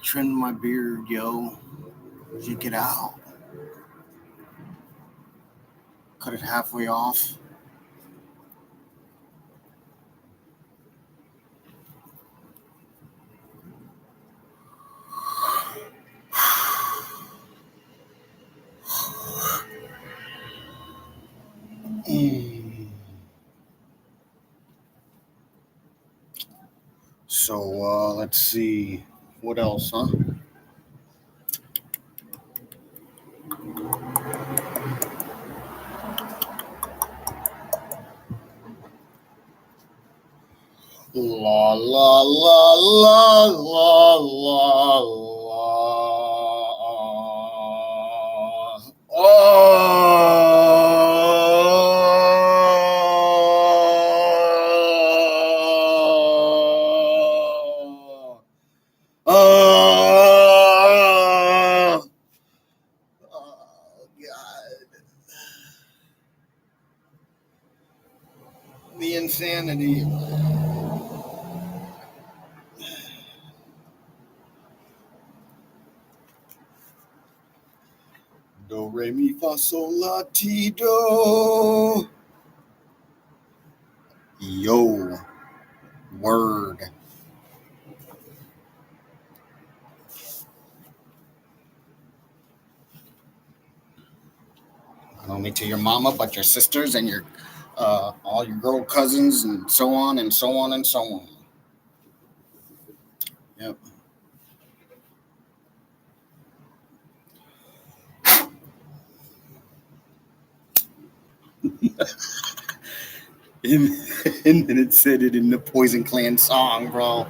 Trim my beard, yo. Check it out. Cut it halfway off. So let's see. What else, huh? La la la la la la la. Oh, God. The insanity. Do, re, mi, fa, sol, la, ti, do. Yo. Word. Not only to your mama, but your sisters and your all your girl cousins, and so on and so on and so on. Yep. and, and then it said it in the Poison Clan song, bro.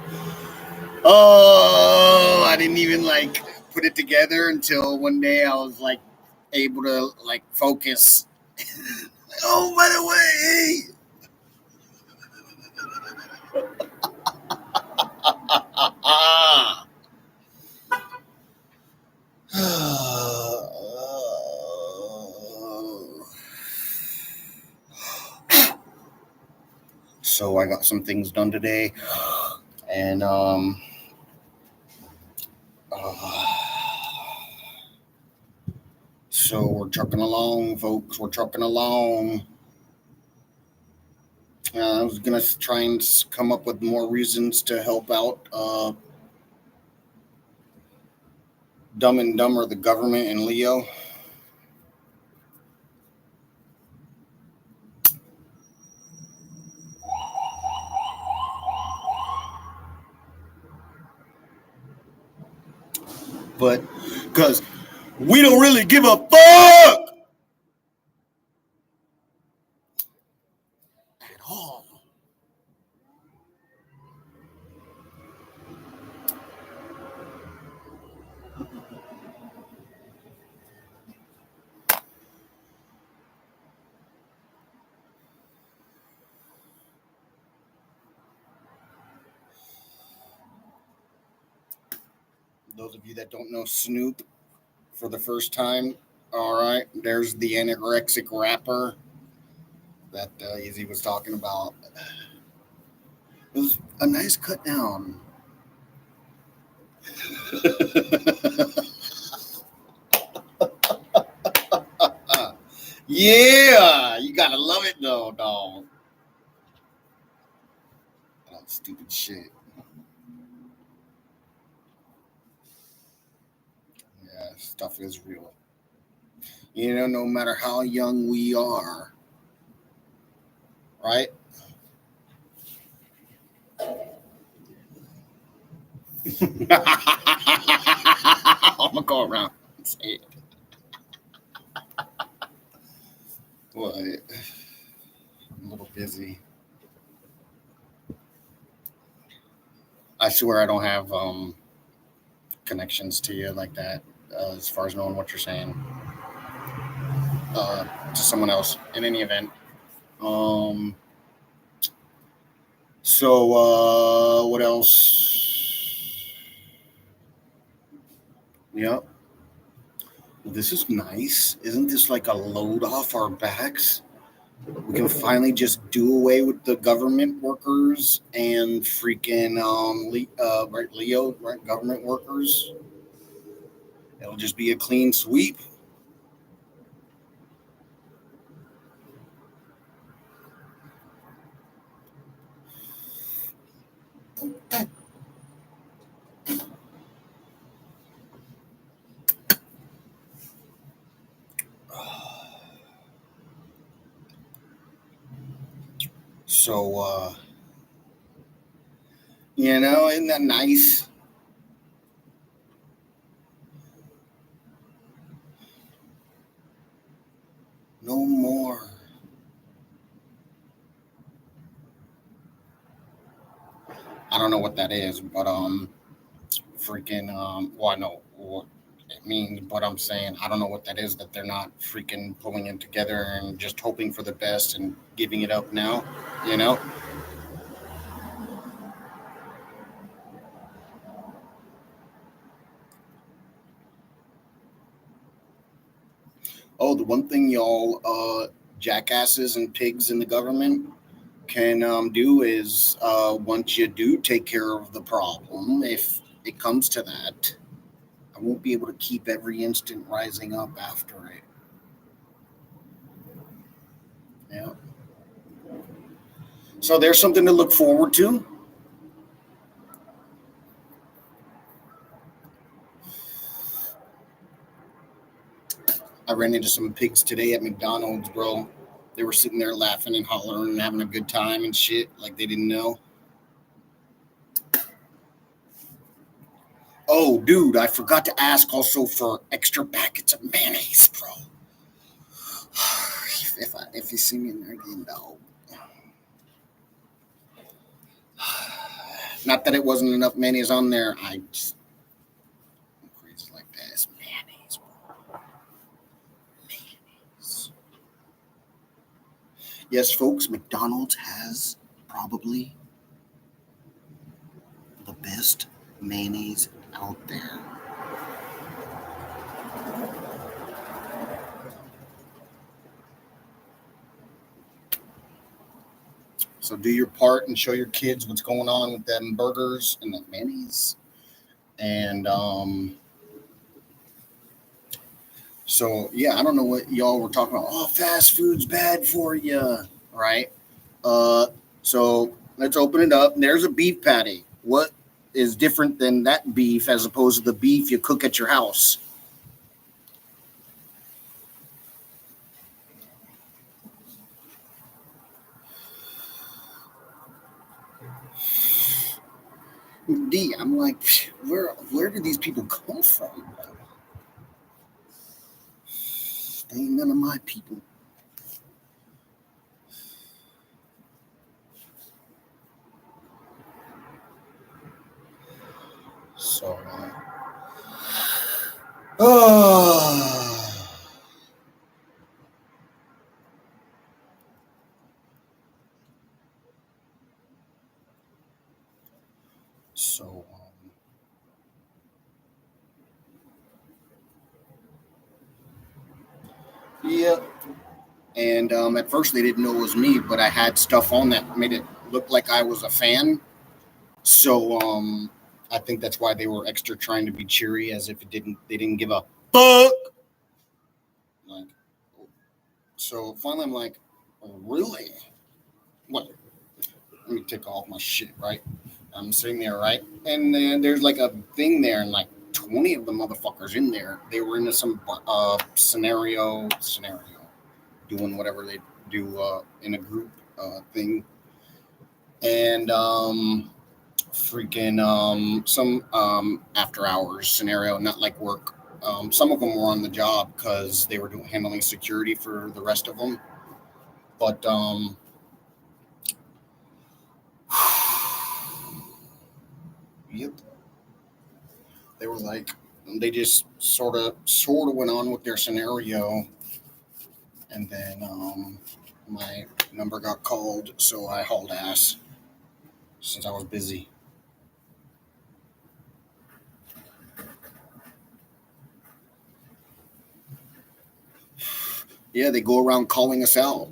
Oh, I didn't even put it together until one day I was able to focus. Oh, by the way, so I got some things done today, and so we're trucking along, folks. We're trucking along. I was gonna try and come up with more reasons to help out Dumb and Dumber, the government, and Leo. But because we don't really give a fuck at all. Those of you that don't know Snoop for the first time, all right, there's the anorexic rapper that Easy was talking about. It was a nice cut down. Yeah, you gotta love it though, dog. Oh, stupid shit. Yeah, stuff is real. No matter how young we are, right? I'm gonna go around and say it. What? I'm a little busy. I swear I don't have connections to you like that, as far as knowing what you're saying to someone else. In any event, so what else? Yep. This is nice. Isn't this like a load off our backs? We can finally just do away with the government workers and freaking right, Leo, right, government workers. It'll just be a clean sweep. So, isn't that nice? No more. I don't know what that is, but freaking well, I know what it means, but I'm saying I don't know what that is that they're not freaking pulling it together and just hoping for the best and giving it up now, you know? Oh, the one thing y'all jackasses and pigs in the government can do is once you do take care of the problem, if it comes to that, I won't be able to keep every instant rising up after it. Yeah. So there's something to look forward to. I ran into some pigs today at McDonald's, bro. They were sitting there laughing and hollering and having a good time and shit, like they didn't know. Oh, dude, I forgot to ask also for extra packets of mayonnaise, bro. If you see me in there again, dog. Not that it wasn't enough mayonnaise on there. I just I'm crazy like that. It's mayonnaise, bro. Mayonnaise. Yes, folks, McDonald's has probably the best mayonnaise out there. So do your part and show your kids what's going on with them burgers and the mayonnaise. And so yeah, I don't know what y'all were talking about. Oh, fast food's bad for you, right? Uh, so let's open it up. There's a beef patty. What is different than that beef as opposed to the beef you cook at your house? D, I'm like, where do these people come from? They ain't none of my people. So, oh, so yeah. And at first they didn't know it was me, but I had stuff on that made it look like I was a fan. So I think that's why they were extra trying to be cheery, as if they didn't give a fuck. Like, so finally I'm like, oh, really? What? Let me take off my shit, right? I'm sitting there, right? And then there's like a thing there, and like 20 of the motherfuckers in there. They were into some scenario, doing whatever they do in a group thing. And freaking some after hours scenario, not like work. Some of them were on the job because they were handling security for the rest of them. But yep, they were like, they just sort of went on with their scenario, and then my number got called, so I hauled ass since I was busy. Yeah, they go around calling us out.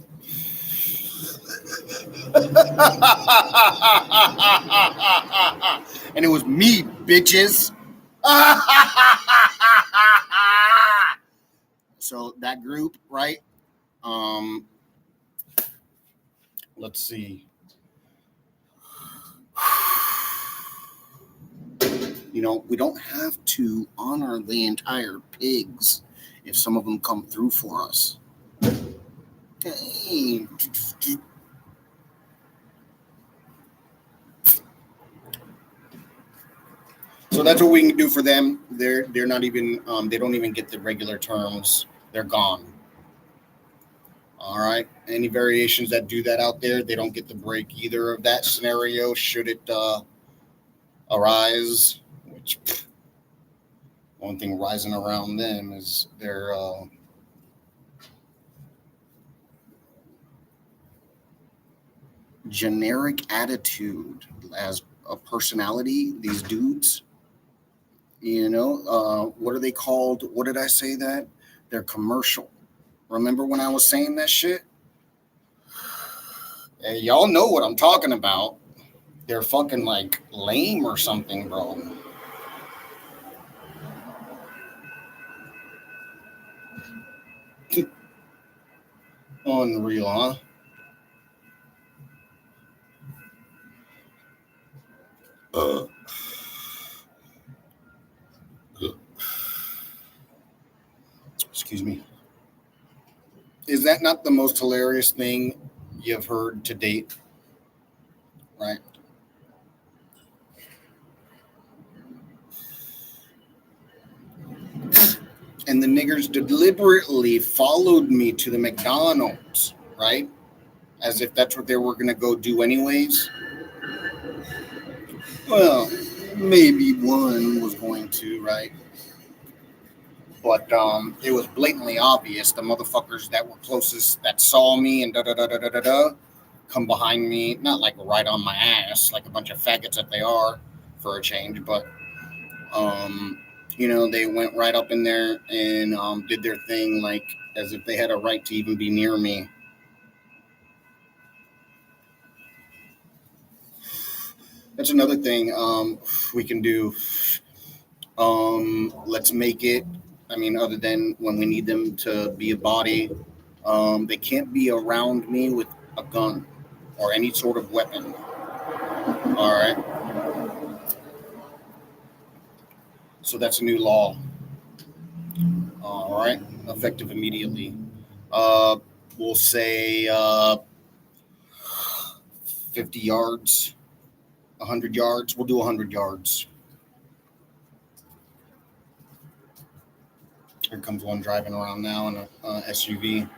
And it was me, bitches. So that group, right? Um, let's see. You know, we don't have to honor the entire pigs if some of them come through for us. Hey. So that's what we can do for them. They're not even they don't even get the regular terms. They're gone. All right. Any variations that do that out there, they don't get the break either of that scenario. Should it arise, which one thing rising around them is their generic attitude as a personality. These dudes, you know, what are they called? What did I say that? They're commercial. Remember when I was saying that shit? Hey, y'all know what I'm talking about. They're fucking like lame or something, bro. Unreal, huh? Uh, excuse me. Is that not the most hilarious thing you've heard to date? Right. And the niggers deliberately followed me to the McDonald's, right? As if that's what they were going to go do anyways. Well, maybe one was going to, right? But it was blatantly obvious the motherfuckers that were closest that saw me and da da da da da da da come behind me, not like right on my ass, like a bunch of faggots that they are for a change, but um, you know, they went right up in there and did their thing like as if they had a right to even be near me. That's another thing we can do. Let's make it. I mean, other than when we need them to be a body, they can't be around me with a gun or any sort of weapon. All right. So that's a new law. All right. Effective immediately. Uh, we'll say 50 yards, 100 yards. We'll do 100 yards. Here comes one driving around now in a SUV.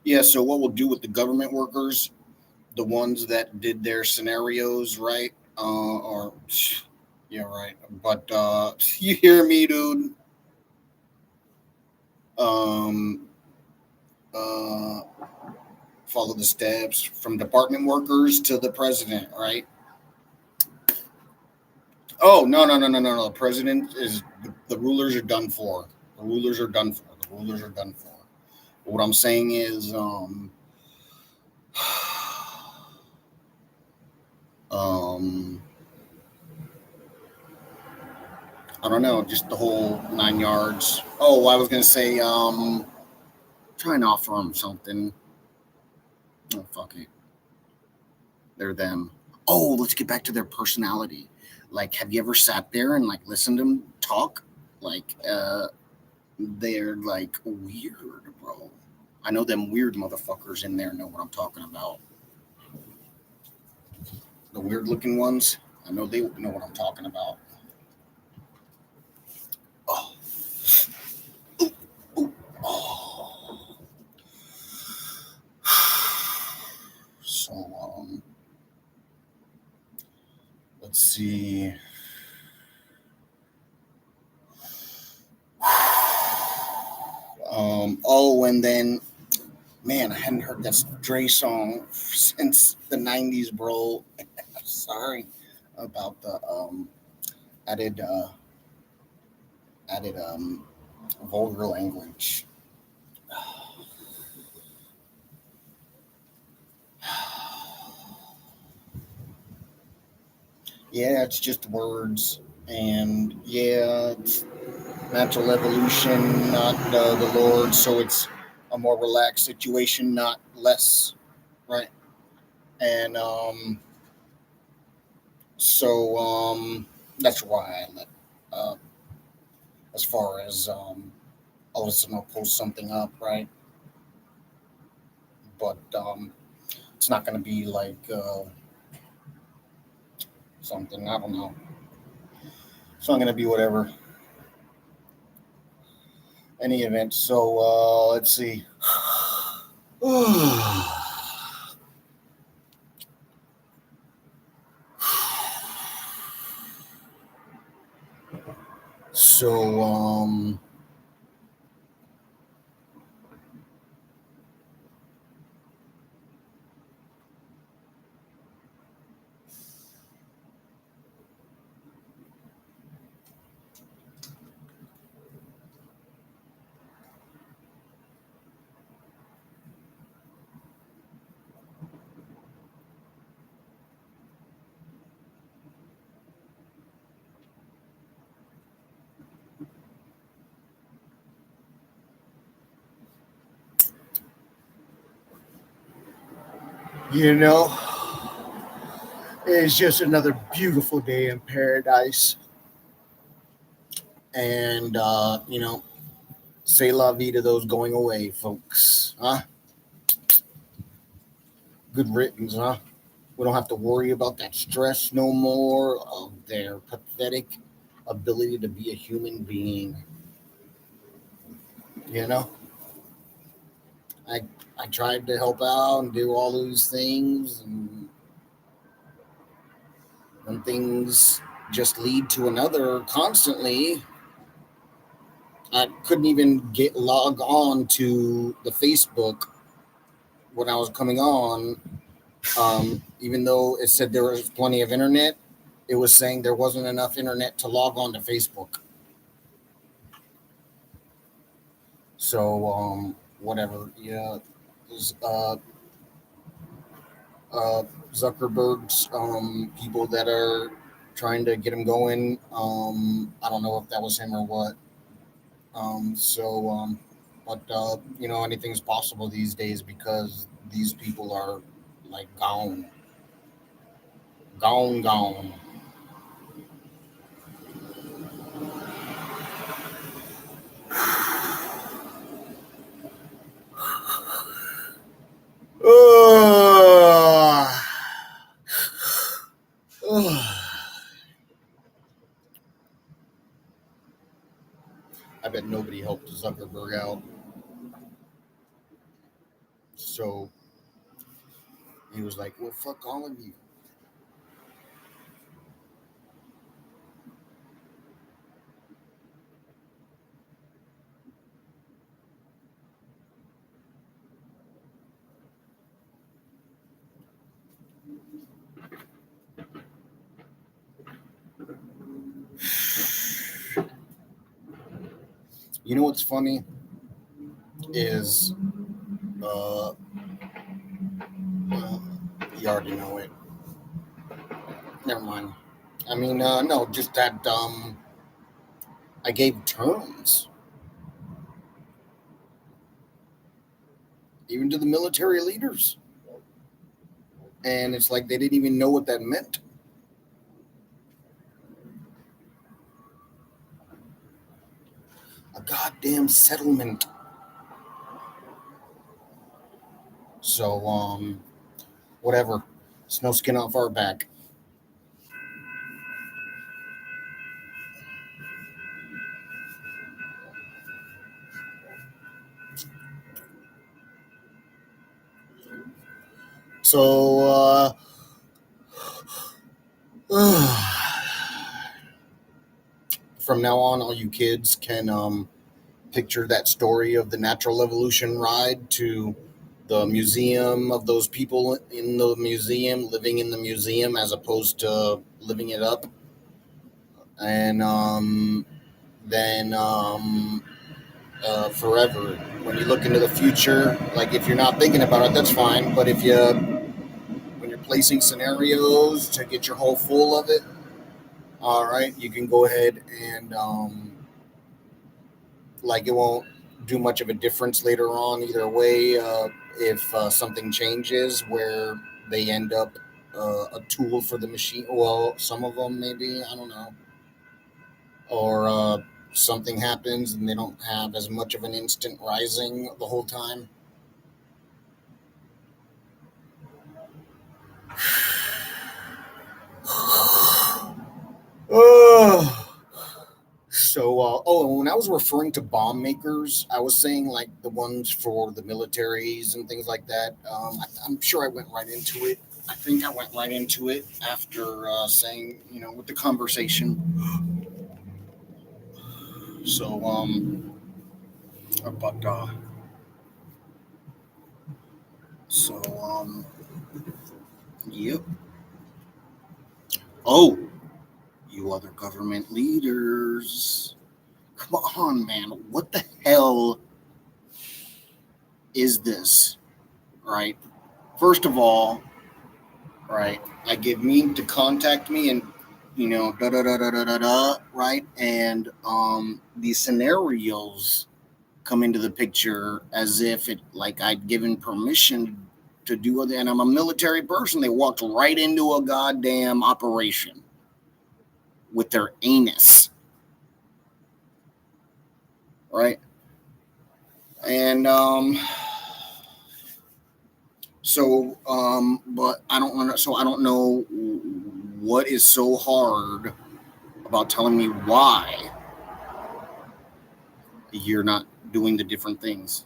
Yeah, so what we'll do with the government workers, the ones that did their scenarios, right? Or, yeah, right. But you hear me, dude? Um, uh, follow the steps from department workers to the president, right? Oh, no, no, no, no, no, no. The president is, the rulers are done for. The rulers are done for. The rulers are done for. But what I'm saying is, um, I don't know, just the whole 9 yards. Oh, I was gonna say, try and offer them something. Oh, fuck it, they're them. Oh, let's get back to their personality. Like, have you ever sat there and like listened to them talk? Like, they're like weird, bro. I know them weird motherfuckers in there know what I'm talking about. The weird looking ones. I know they know what I'm talking about. Oh, ooh, oh. So, let's see. Oh, and then, man, I hadn't heard that Dre song since the '90s, bro. Sorry. about the added added vulgar language. Yeah, it's just words, and yeah, it's natural evolution, not the Lord. So it's a more relaxed situation, not less, right? And so that's why I let, uh, as far as all of a sudden I'll post something up, right? But it's not going to be like something, I don't know. It's not going to be whatever. Any event. So let's see. So you know, it's just another beautiful day in paradise. And, say la vie to those going away, folks. Huh? Good riddance, huh? We don't have to worry about that stress no more of their pathetic ability to be a human being. You know, I I tried to help out and do all those things, and when things just lead to another constantly, I couldn't even get log on to the Facebook when I was coming on. Even though it said there was plenty of internet, it was saying there wasn't enough internet to log on to Facebook. So whatever, yeah, uh, uh, Zuckerberg's people that are trying to get him going. I don't know if that was him or what. But anything's possible these days because these people are like gone, gone, gone. Uh, I bet nobody helped Zuckerberg out. So he was like, "Well, fuck all of you." You know what's funny is, uh, well, you already know it. Never mind. I mean, no, just that I gave terms even to the military leaders, and it's like they didn't even know what that meant. A goddamn settlement. So whatever. It's no skin off our back. So from now on, all you kids can picture that story of the natural evolution ride to the museum of those people in the museum, living in the museum as opposed to living it up. And then forever. When you look into the future, like if you're not thinking about it, that's fine. But if you, when you're placing scenarios to get your whole full of it, all right, you can go ahead and like it won't do much of a difference later on either way. If something changes where they end up a tool for the machine, well, some of them maybe, I don't know, or something happens and they don't have as much of an instant rising the whole time. So, when I was referring to bomb makers, I was saying like the ones for the militaries and things like that. I'm sure I went right into it. I think I went right into it after saying, with the conversation. So, but, so, yep. Oh, you other government leaders. Come on, man. What the hell is this? Right? First of all, right, I give me to contact me and, da da da da da da da, right? And these scenarios come into the picture as if it like I'd given permission to do it, and I'm a military person. They walked right into a goddamn operation with their anus, right? And but I don't want to. So I don't know what is so hard about telling me why you're not doing the different things.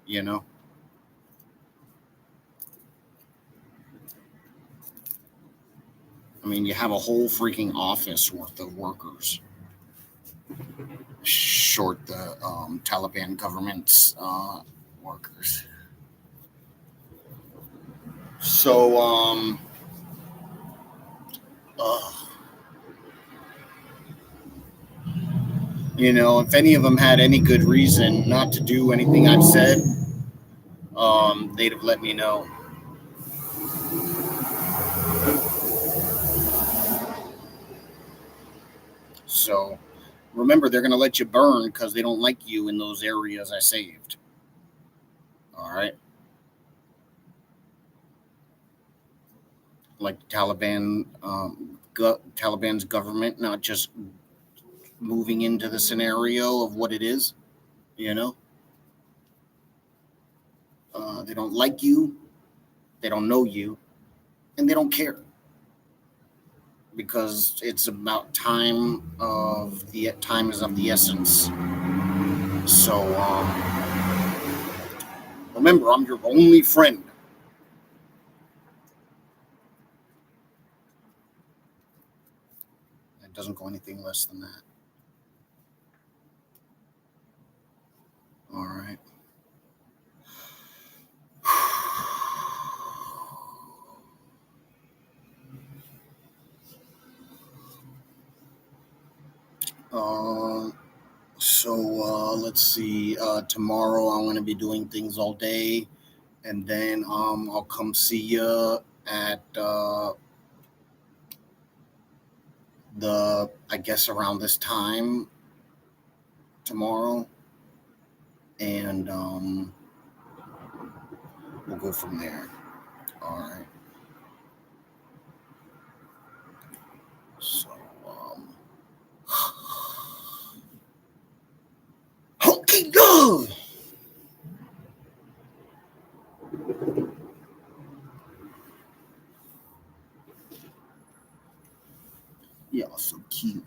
You know, I mean, you have a whole freaking office worth of workers, short the Taliban government's workers. So, uh, if any of them had any good reason not to do anything I've said, they'd have let me know. So, remember, they're going to let you burn because they don't like you in those areas I saved. All right. Like Taliban, Taliban's government, not just moving into the scenario of what it is. You know, they don't like you, they don't know you, and they don't care because it's about time is of the essence. So remember, I'm your only friend. It doesn't go anything less than that. All right. Let's see. Tomorrow I'm going to be doing things all day, and then I'll come see you at I guess around this time tomorrow, and we'll go from there. All right. So hunky go. Y'all so cute.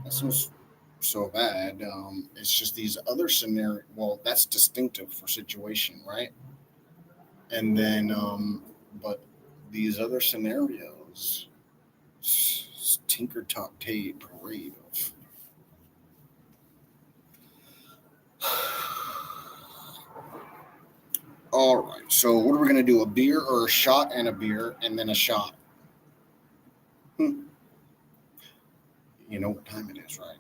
That's some so bad. It's just these other scenario. Well, that's distinctive for situation, right? And then, but these other scenarios, Tinker Top Tape parade of. All right. So what are we gonna do? A beer or a shot and a beer and then a shot? Hmm. You know what time it is, right?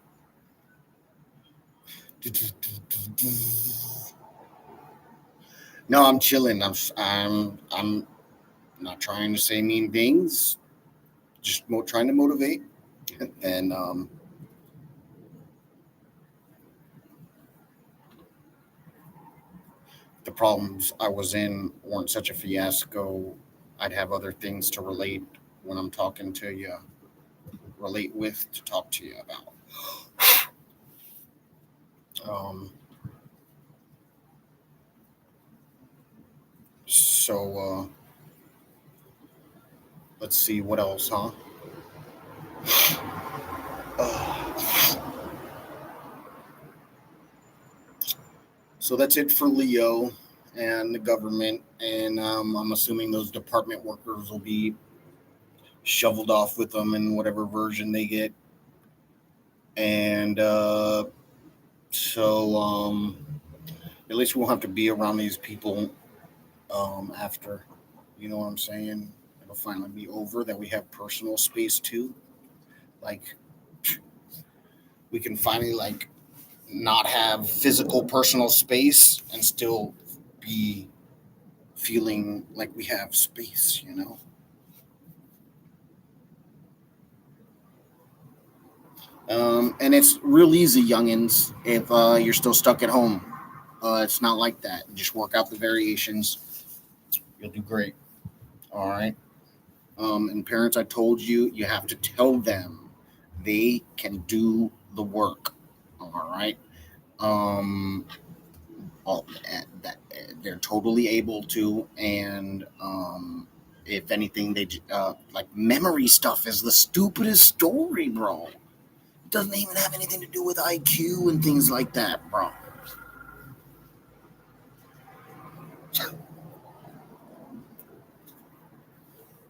No, I'm chilling. I'm not trying to say mean things. Just trying to motivate. And the problems I was in weren't such a fiasco. I'd have other things to relate when I'm talking to you, relate with to talk to you about. Um, so let's see what else, huh? Uh, so that's it for Leo and the government, and I'm assuming those department workers will be shoveled off with them in whatever version they get, and so at least we won't have to be around these people after. You know what I'm saying? It'll finally be over that we have personal space too. Like we can finally like not have physical personal space and still be feeling like we have space, you know? And it's real easy, youngins, if you're still stuck at home. It's not like that. Just work out the variations. You'll do great. All right. And parents, I told you, you have to tell them they can do the work. All right. Um, that they're totally able to, and if anything, they like memory stuff is the stupidest story, bro. It doesn't even have anything to do with IQ and things like that, bro.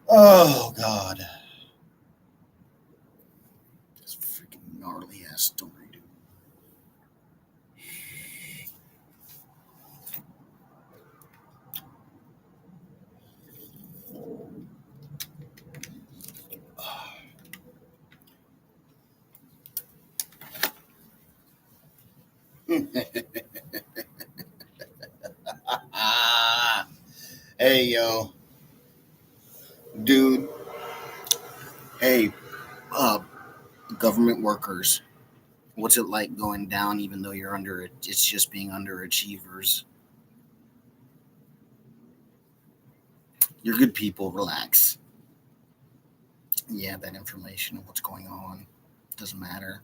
Oh God, this freaking gnarly ass story, dude. Hey yo, dude. Hey, uh, government workers. What's it like going down even though you're under it? It's just being underachievers. You're good people. Relax. Yeah, that information of what's going on doesn't matter.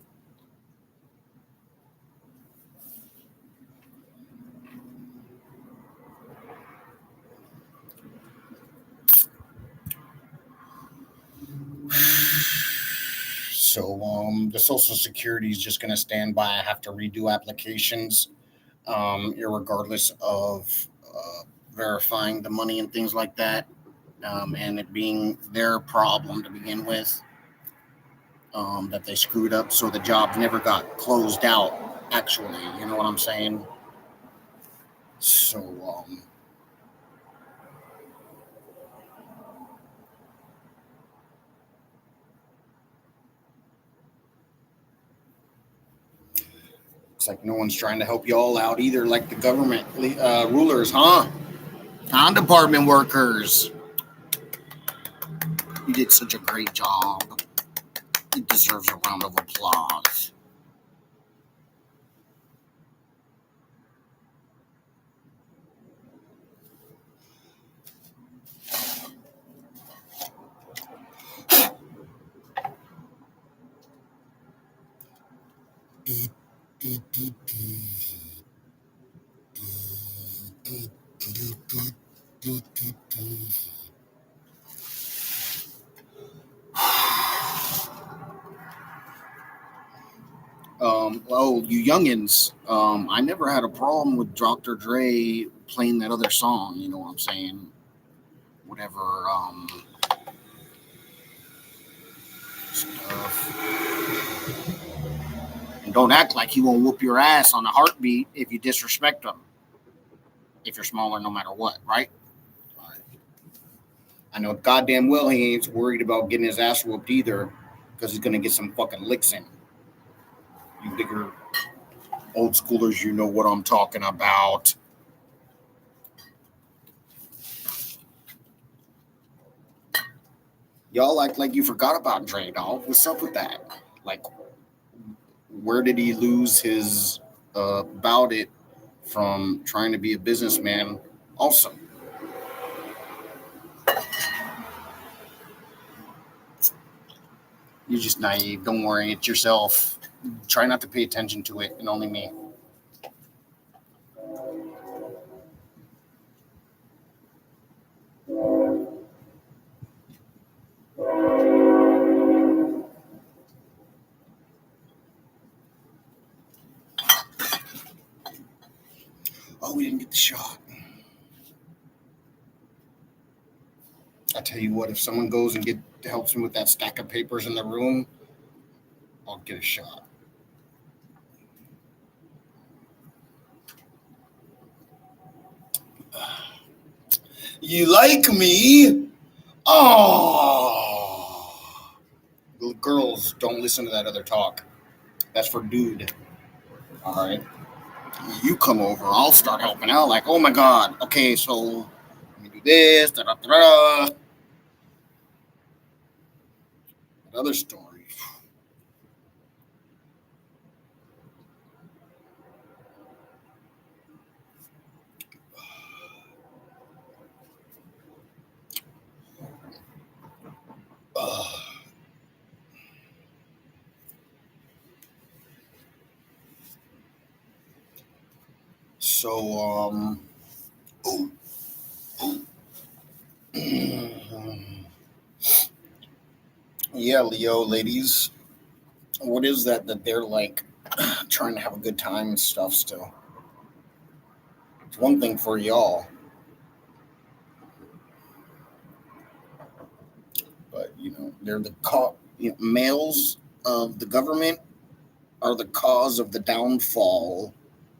So the Social Security is just going to stand by. I have to redo applications, irregardless of verifying the money and things like that, and it being their problem to begin with, that they screwed up, so the job never got closed out. Actually, you know what I'm saying? So it's like no one's trying to help you all out either, like the government rulers, huh? Non-department workers. You did such a great job. It deserves a round of applause. You youngins, I never had a problem with Dr. Dre playing that other song. You know what I'm saying? Whatever stuff. And don't act like he won't whoop your ass on a heartbeat if you disrespect him. If you're smaller, no matter what, right? I know goddamn well he ain't worried about getting his ass whooped either, because he's gonna get some fucking licks in. You bigger old schoolers, you know what I'm talking about. Y'all act like you forgot about Dre, dog. What's up with that? Like, where did he lose his about it from trying to be a businessman? Also, you're just naive. Don't worry, it's yourself. Try not to pay attention to it, and only me. Oh, we didn't get the shot. I tell you what, if someone goes and helps me with that stack of papers in the room, I'll get a shot. You like me? Oh, girls, don't listen to that other talk. That's for dude. All right. You come over, I'll start helping out. Like, oh my god. Okay, so let me do this. Da da da. Another story. Uh, so oh, oh. Yeah, Leo, ladies, what is that they're like trying to have a good time and stuff still? It's one thing for y'all, but they're males of the government are the cause of the downfall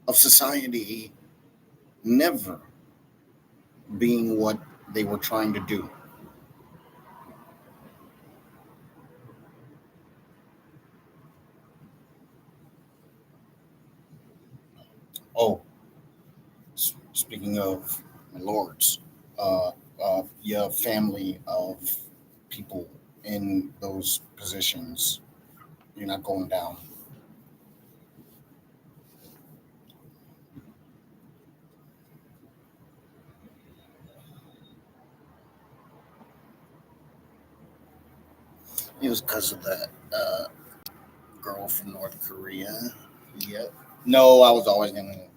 of society never being what they were trying to do. Oh, speaking of my lords, you have family of people in those positions. You're not going down. It was because of that girl from North Korea. Yep. No, I was always gonna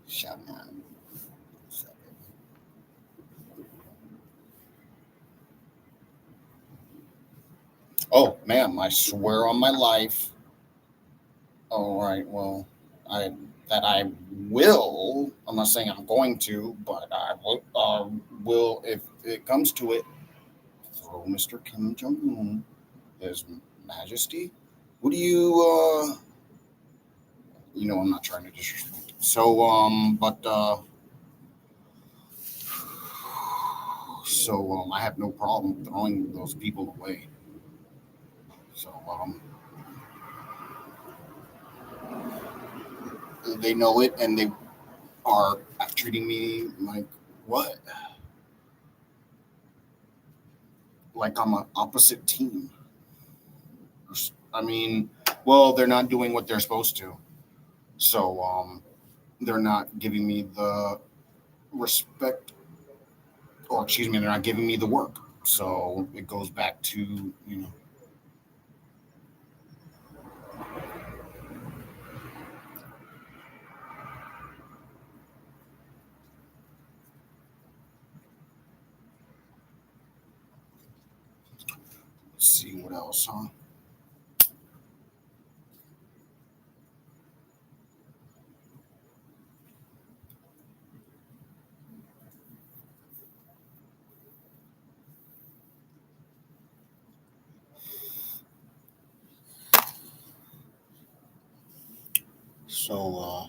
shout out. Oh, ma'am, I swear on my life. All right, well, I I will. I'm not saying I'm going to, but I will if it comes to it. Throw Mr. Kim Jong Un, His Majesty. What do you? I'm not trying to disrespect. So I have no problem throwing those people away. So they know it, and they are treating me like what? Like I'm an opposite team. I mean, well, they're not doing what they're supposed to, so they're not giving me the respect, or excuse me, they're not giving me the work. So it goes back to let's see what else, huh? So,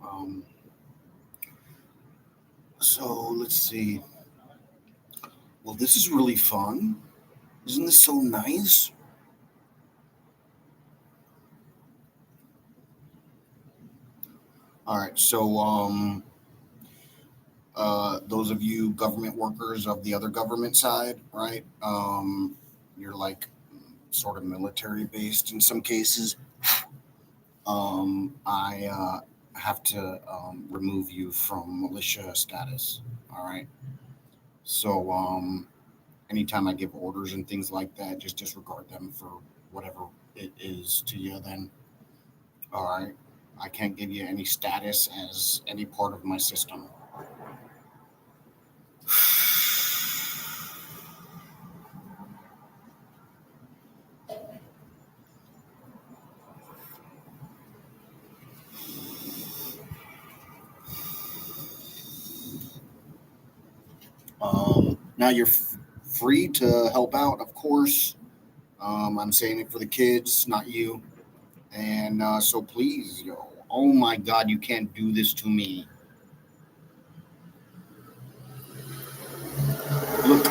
um, so let's see. Well, this is really fun. Isn't this so nice? All right. So, those of you government workers of the other government side, right? You're like sort of military based in some cases. I have to remove you from militia status. All right. So, anytime I give orders and things like that, just disregard them for whatever it is to you. Then, all right. I can't give you any status as any part of my system. Now you're free to help out, of course. I'm saying it for the kids, not you. And so please, yo, oh my God, you can't do this to me. Look,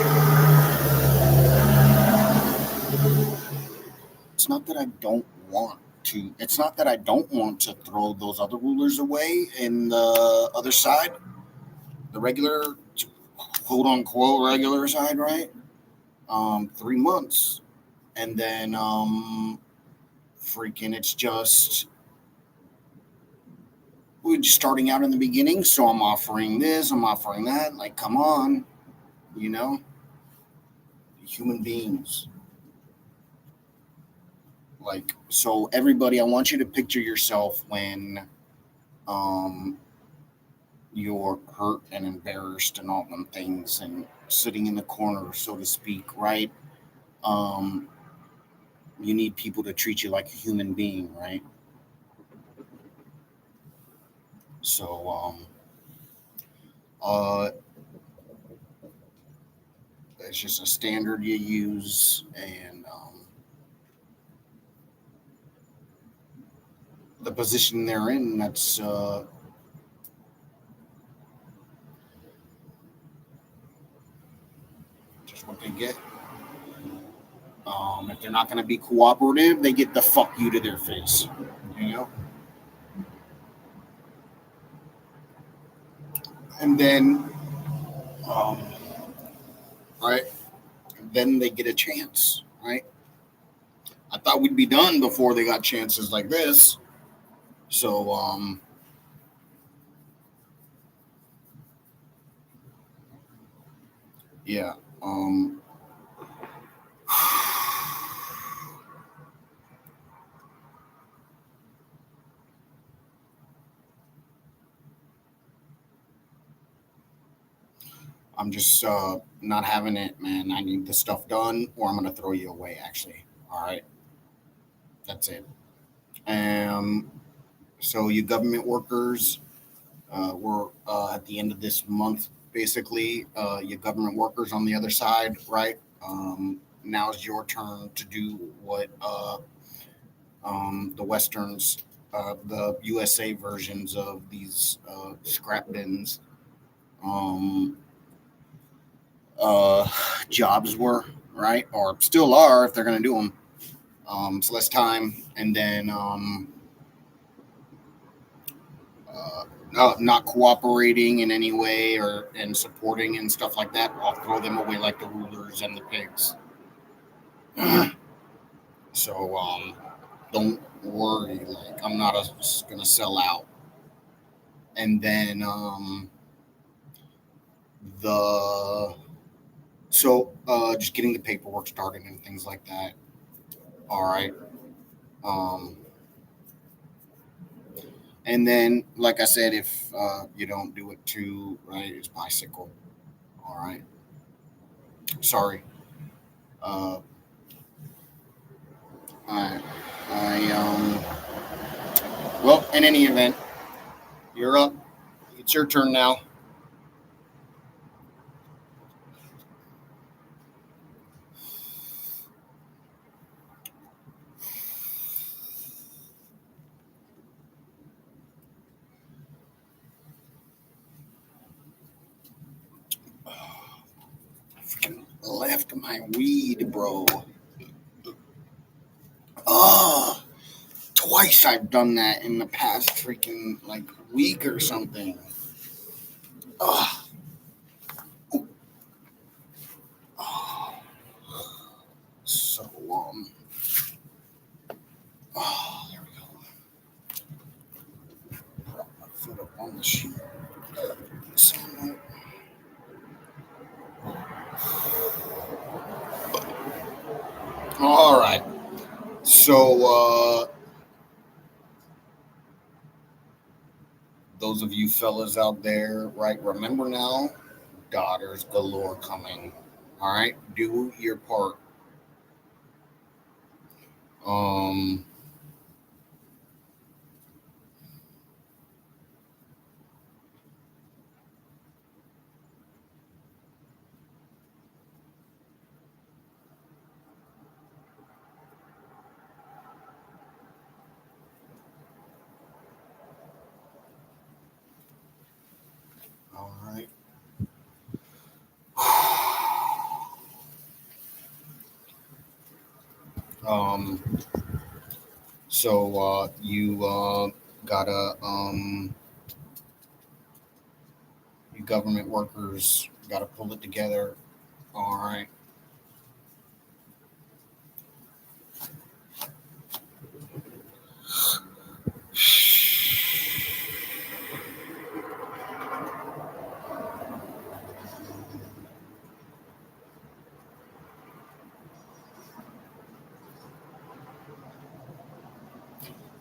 it's not that I don't want to. It's not that I don't want to throw those other rulers away in the other side, the regular, quote unquote, regular side, right? 3 months, and then freaking, it's just we're just starting out in the beginning. So I'm offering this, I'm offering that. Like, come on, you know, human beings. Like, so everybody, I want you to picture yourself when um you're hurt and embarrassed and all them things and sitting in the corner, so to speak, right? um you need people to treat you like a human being, right? So uh it's just a standard you use, and the position they're in, that's just what they get. If they're not going to be cooperative, they get the fuck you to their face, you know. And then um, right, then they get a chance, right? I thought we'd be done before they got chances like this. So yeah. I'm just not having it, man. I need the stuff done, or I'm gonna throw you away. Actually, all right, that's it. Um, so you government workers, we're at the end of this month, basically. You government workers on the other side, right? Now is your turn to do what the westerns, the USA versions of these scrap bins, um, uh, jobs were, right? Or still are if they're going to do them. So less time, and then not cooperating in any way or and supporting and stuff like that. I'll throw them away like the rulers and the pigs. So don't worry, like I'm not gonna sell out. And then the so just getting the paperwork started and things like that. All right. Um, and then, like I said, if you don't do it too right, it's bicycle. All right. Sorry. Uh, I, I well, in any event, you're up. It's your turn now. Freaking left my weed, bro. Oh, twice I've done that in the past freaking like week or something. Oh, oh. So oh, there we go. Put my foot up on the sheet. All right. So those of you fellas out there, right? Remember now, daughters galore coming. All right, do your part. Um. All right. Um. So you gotta you government workers gotta pull it together. All right.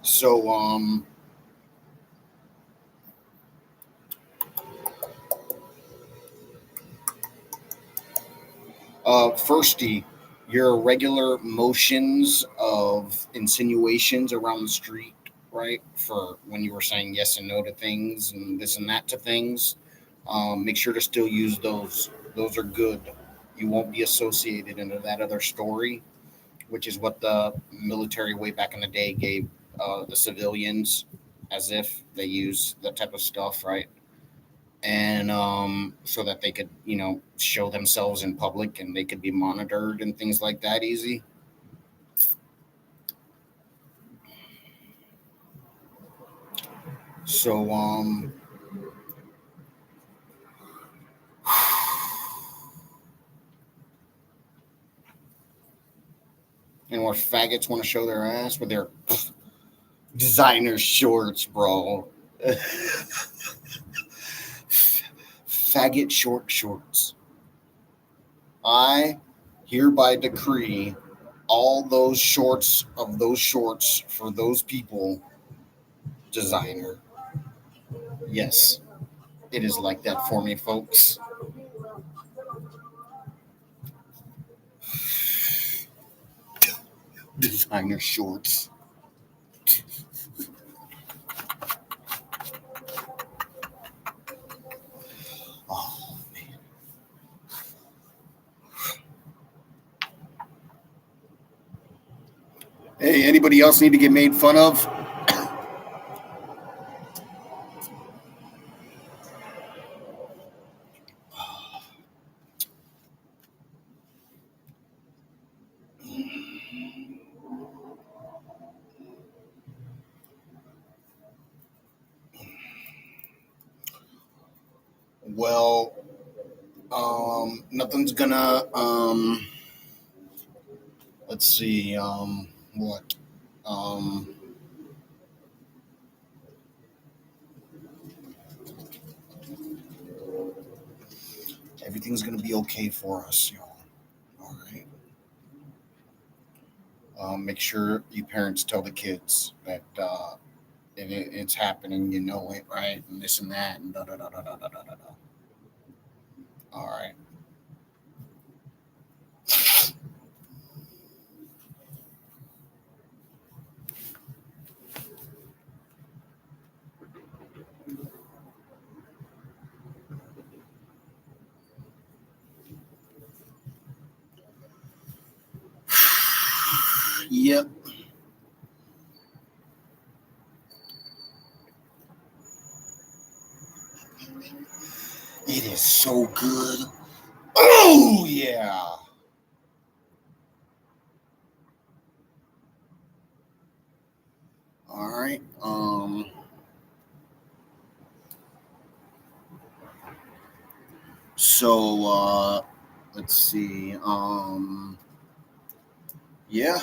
So firsty, your regular motions of insinuations around the street, right? For when you were saying yes and no to things and this and that to things, make sure to still use those. Those are good. You won't be associated into that other story, which is what the military way back in the day gave the civilians, as if they use that type of stuff, right? And so that they could, show themselves in public and they could be monitored and things like that easy. So and where faggots want to show their ass with their designer shorts, bro. Faggot shorts. I hereby decree all those shorts of those shorts for those people designer. Yes, it is like that for me, folks. Designer shorts. Oh man. Hey, anybody else need to get made fun of? Well, nothing's gonna let's see, what? Um, everything's gonna be okay for us, y'all. All right. Make sure you parents tell the kids that it's happening. You know it, right? And this and that, and da da da da da da da da. All right. Yep. It is so good. Oh yeah. All right. So let's see. Yeah.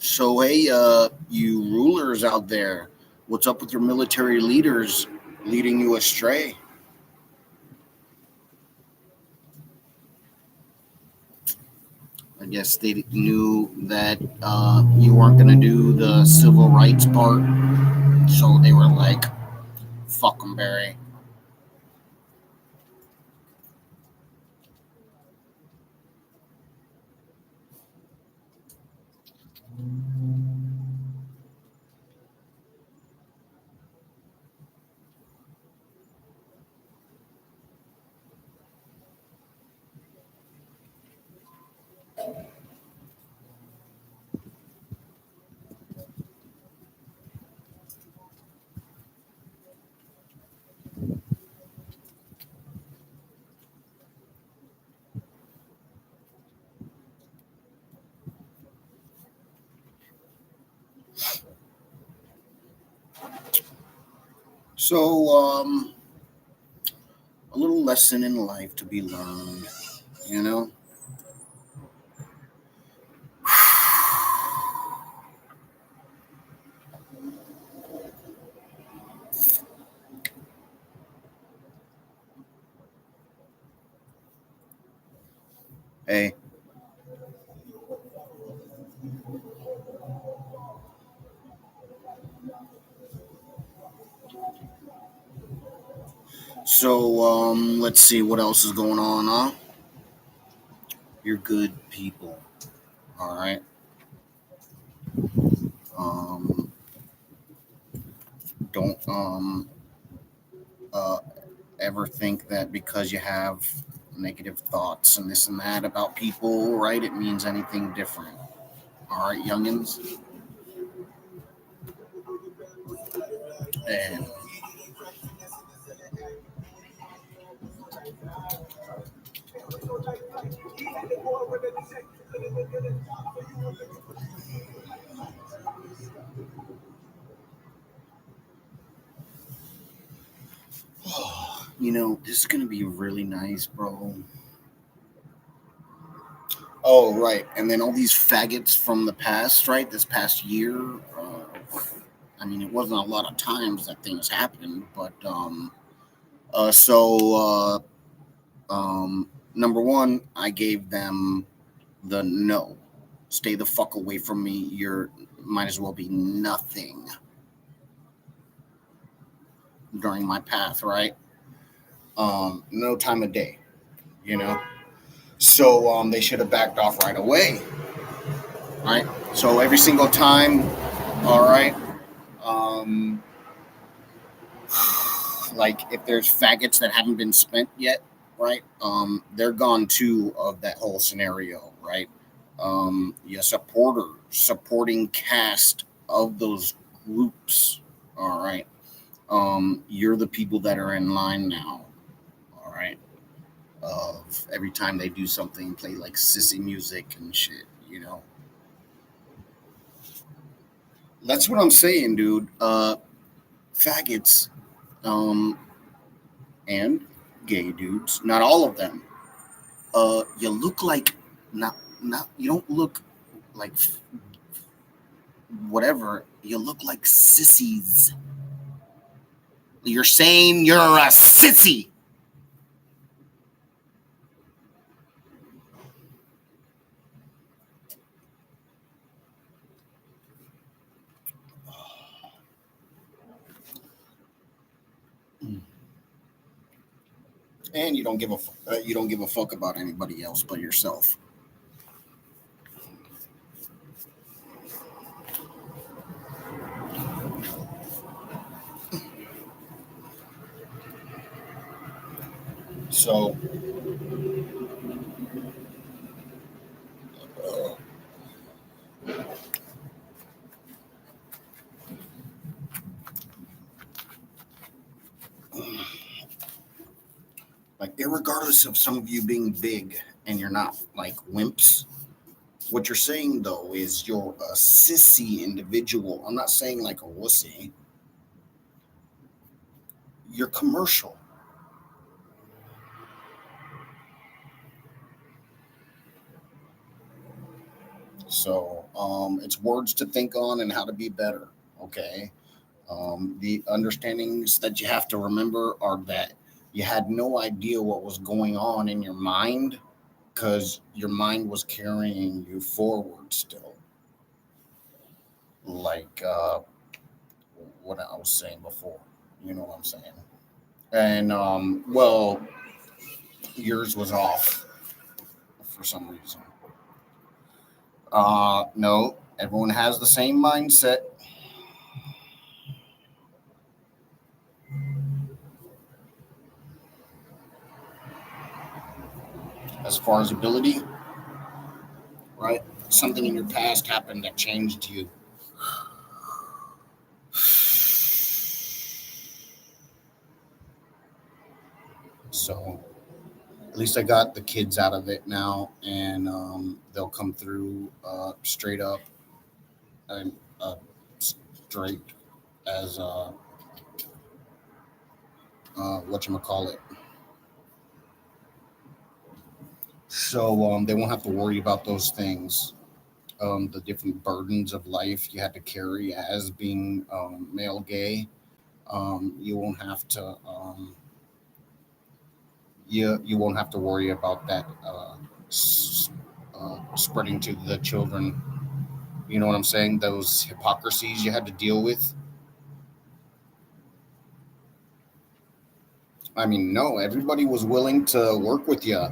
So hey, you rulers out there, what's up with your military leaders leading you astray? I guess they knew that you weren't going to do the civil rights part, so they were like, "Fuck 'em, Barry." So, a little lesson in life to be learned, you know. Hey, so let's see what else is going on, huh? You're good people, all right. Um, don't uh ever think that because you have negative thoughts and this and that about people, right? It means anything different. All right, youngins. And this is gonna be really nice, bro. Oh, right. And then all these faggots from the past, right? This past year. I mean, it wasn't a lot of times that things happened, but so number one, I gave them the no. Stay the fuck away from me. You're might as well be nothing during my path, right? No time of day, you know. So they should have backed off right away, right? So every single time, all right. Um, like if there's faggots that haven't been spent yet, right? They're gone too of that whole scenario, right? Yeah, supporting cast of those groups, all right. You're the people that are in line now, all right. Of every time they do something, play like sissy music and shit, you know. That's what I'm saying, dude. Faggots, um, and gay dudes, not all of them. You look like not you don't look like whatever. You look like sissies. You're saying you're a sissy. And you don't give a fuck about anybody else but yourself. So Irregardless of some of you being big and you're not like wimps, what you're saying though is you're a sissy individual. I'm not saying like a wussy. You're commercial. So it's words to think on and how to be better. Okay. The understandings that you have to remember are that you had no idea what was going on in your mind because your mind was carrying you forward still. Like what I was saying before. You know what I'm saying? And well, yours was off for some reason. No, everyone has the same mindset. As far as ability, right? Something in your past happened that changed you. So at least I got the kids out of it now, and they'll come through straight up and straight as what you call it. So they won't have to worry about those things, the different burdens of life you had to carry as being male gay. You won't have to. You won't have to worry about that spreading to the children. You know what I'm saying? Those hypocrisies you had to deal with. I mean, no, everybody was willing to work with you.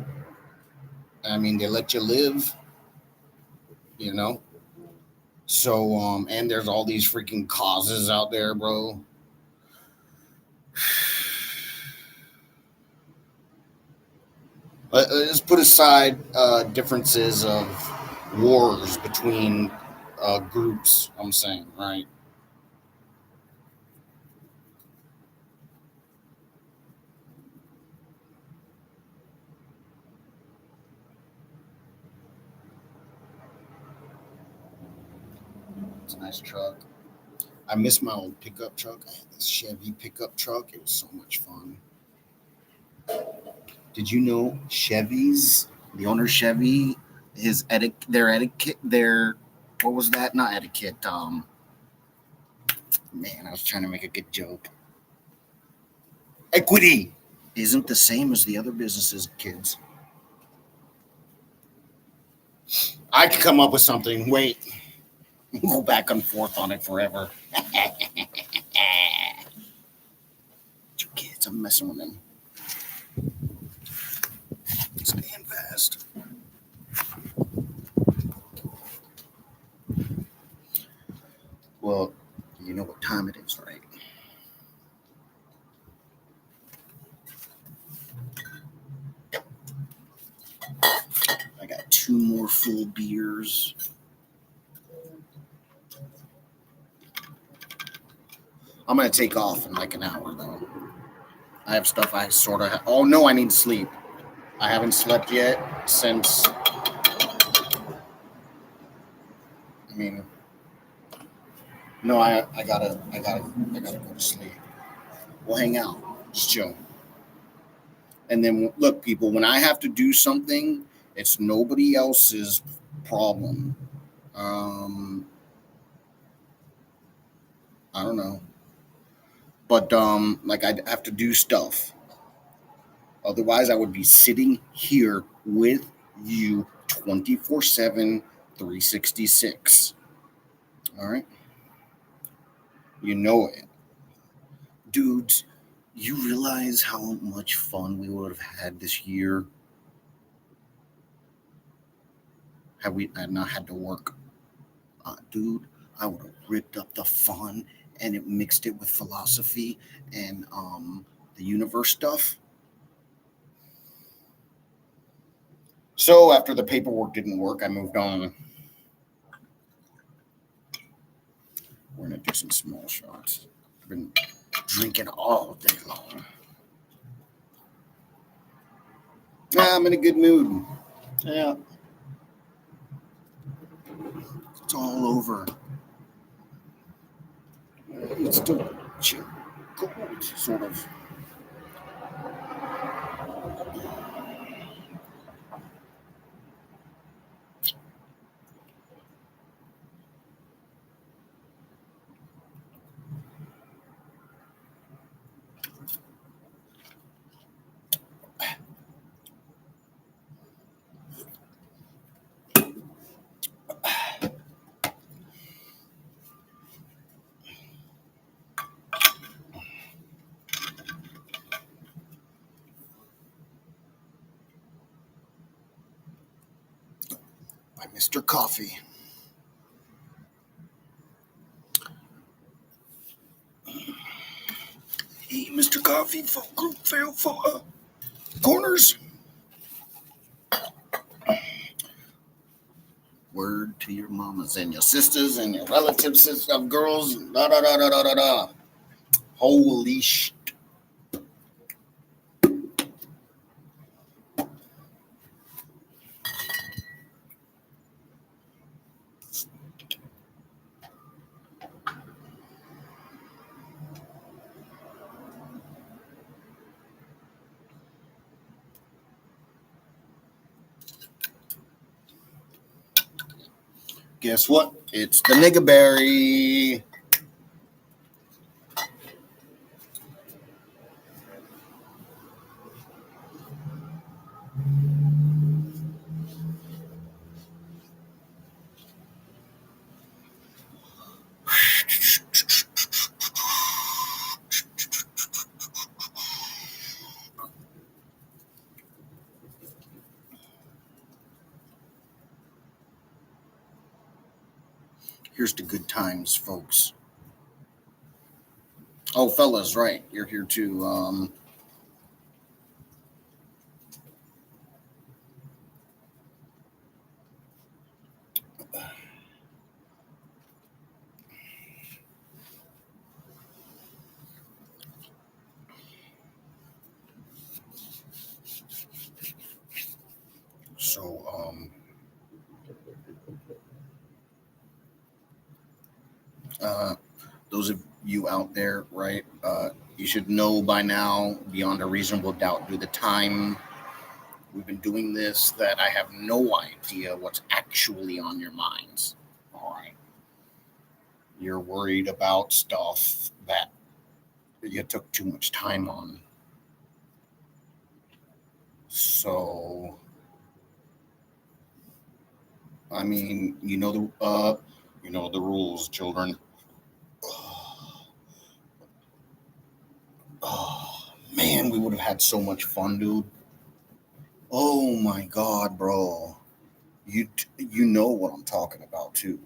I mean, they let you live, you know. So, and there's all these freaking causes out there, bro. Let's put aside differences of wars between groups. I'm saying, right? It's a nice truck. I miss my old pickup truck. I had this Chevy pickup truck. It was so much fun. Did you know Chevys, the owner Chevy, their etiquette, their what was that? Not etiquette. Man, I was trying to make a good joke. Equity isn't the same as the other businesses, kids. I could come up with something. Wait, go back and forth on it forever. Two kids, I'm messing with them. Staying fast. Well, you know what time it is, right? I got two more full beers. I'm gonna take off in like an hour though. I have stuff I sort of. Oh no, I need sleep. I haven't slept yet since. I mean, no, I gotta go to sleep. We'll hang out, just chill. And then look, people, when I have to do something, it's nobody else's problem. Um, I don't know, but like I have to do stuff. Otherwise, I would be sitting here with you 24/7, 366. All right, you know it, dudes. You realize how much fun we would have had this year had we had not had to work, dude. I would have ripped up the fun and it mixed it with philosophy and the universe stuff. So after the paperwork didn't work, I moved on. We're gonna do some small shots. I've been drinking all day long. I'm in a good mood. Yeah. It's all over. It's still cold, sort of. By Mr. Coffee. Hey, Mr. Coffee, group fail for corners. Word to your mamas and your sisters and your relatives of girls. Da da da da da da da. Holy shit. Guess what? It's the nigga berry. Here's the good times, folks. Oh, fellas, right. You're here too. So, those of you out there, right, you should know by now, beyond a reasonable doubt, due to the time we've been doing this, that I have no idea what's actually on your minds. All right. You're worried about stuff that you took too much time on. So, I mean, you know the rules, children. Oh man, we would have had so much fun, dude. Oh my god, bro. You know what I'm talking about too.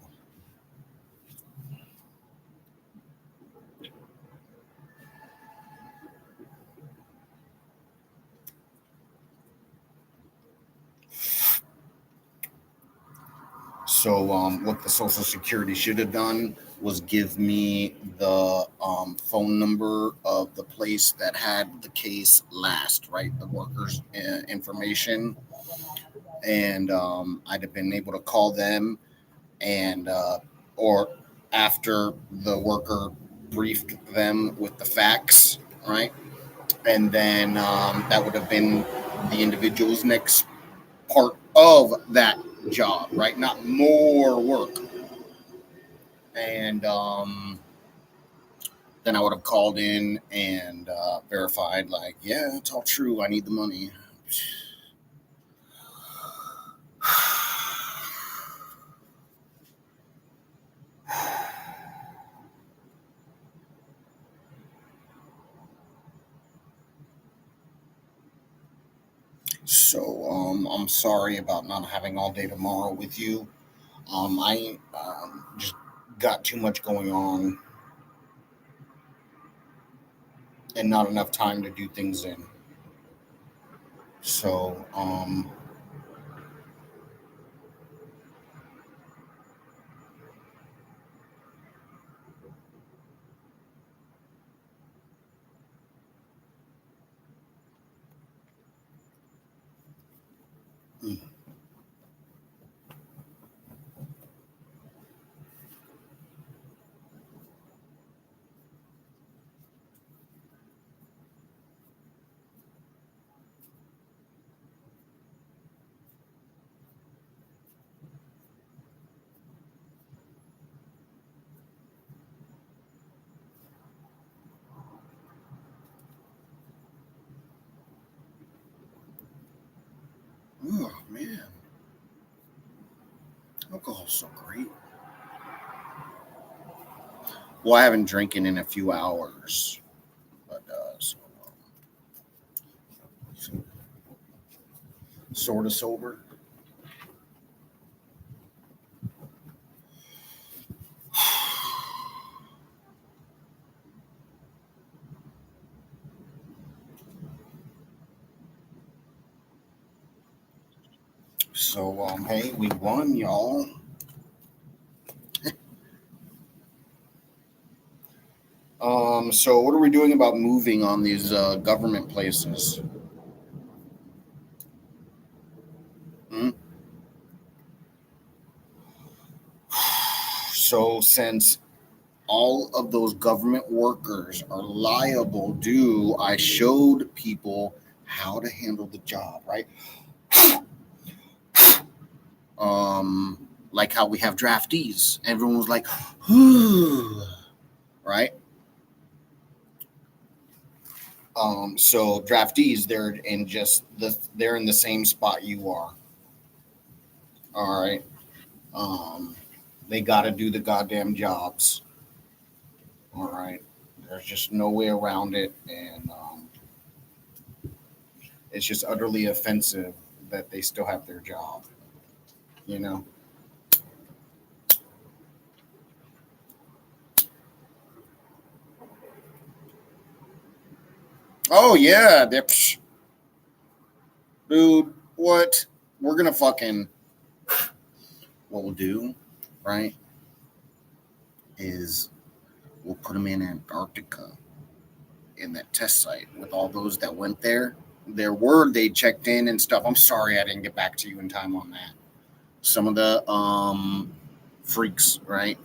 So what the Social Security should have done was give me the phone number of the place that had the case last, right? The workers' information, and I'd have been able to call them, and or after the worker briefed them with the facts, right? And then that would have been the individual's next part of that job, right? Not more work. And then I would have called in and verified, like, yeah, it's all true. I need the money. So I'm sorry about not having all day tomorrow with you. I just got too much going on and not enough time to do things in. So Man, alcohol's so great. Well, I haven't drinking in a few hours, but so, sort of sober. So, hey, we won, y'all. So what are we doing about moving on these government places? Hmm? So since all of those government workers are liable, do I showed people how to handle the job, right? Like how we have draftees. Everyone was like, right? So draftees, they're in the same spot you are. All right. Um, they got to do the goddamn jobs. All right. There's just no way around it, and it's just utterly offensive that they still have their job. You know. Oh yeah, dude. What? We're gonna fucking what we'll do, right? Is we'll put them in Antarctica in that test site with all those that went there. Their word they checked in and stuff. I'm sorry I didn't get back to you in time on that. Some of the freaks, right?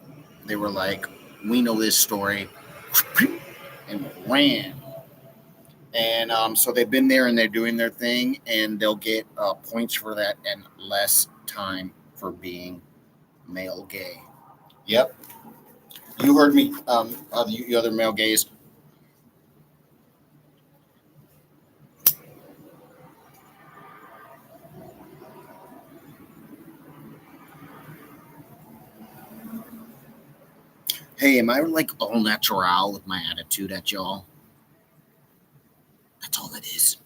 They were like, we know this story, and ran. And so they've been there and they're doing their thing, and they'll get points for that and less time for being male gay. Yep, you heard me. The other male gays. Hey, am I like all natural with my attitude at y'all? That's all it is.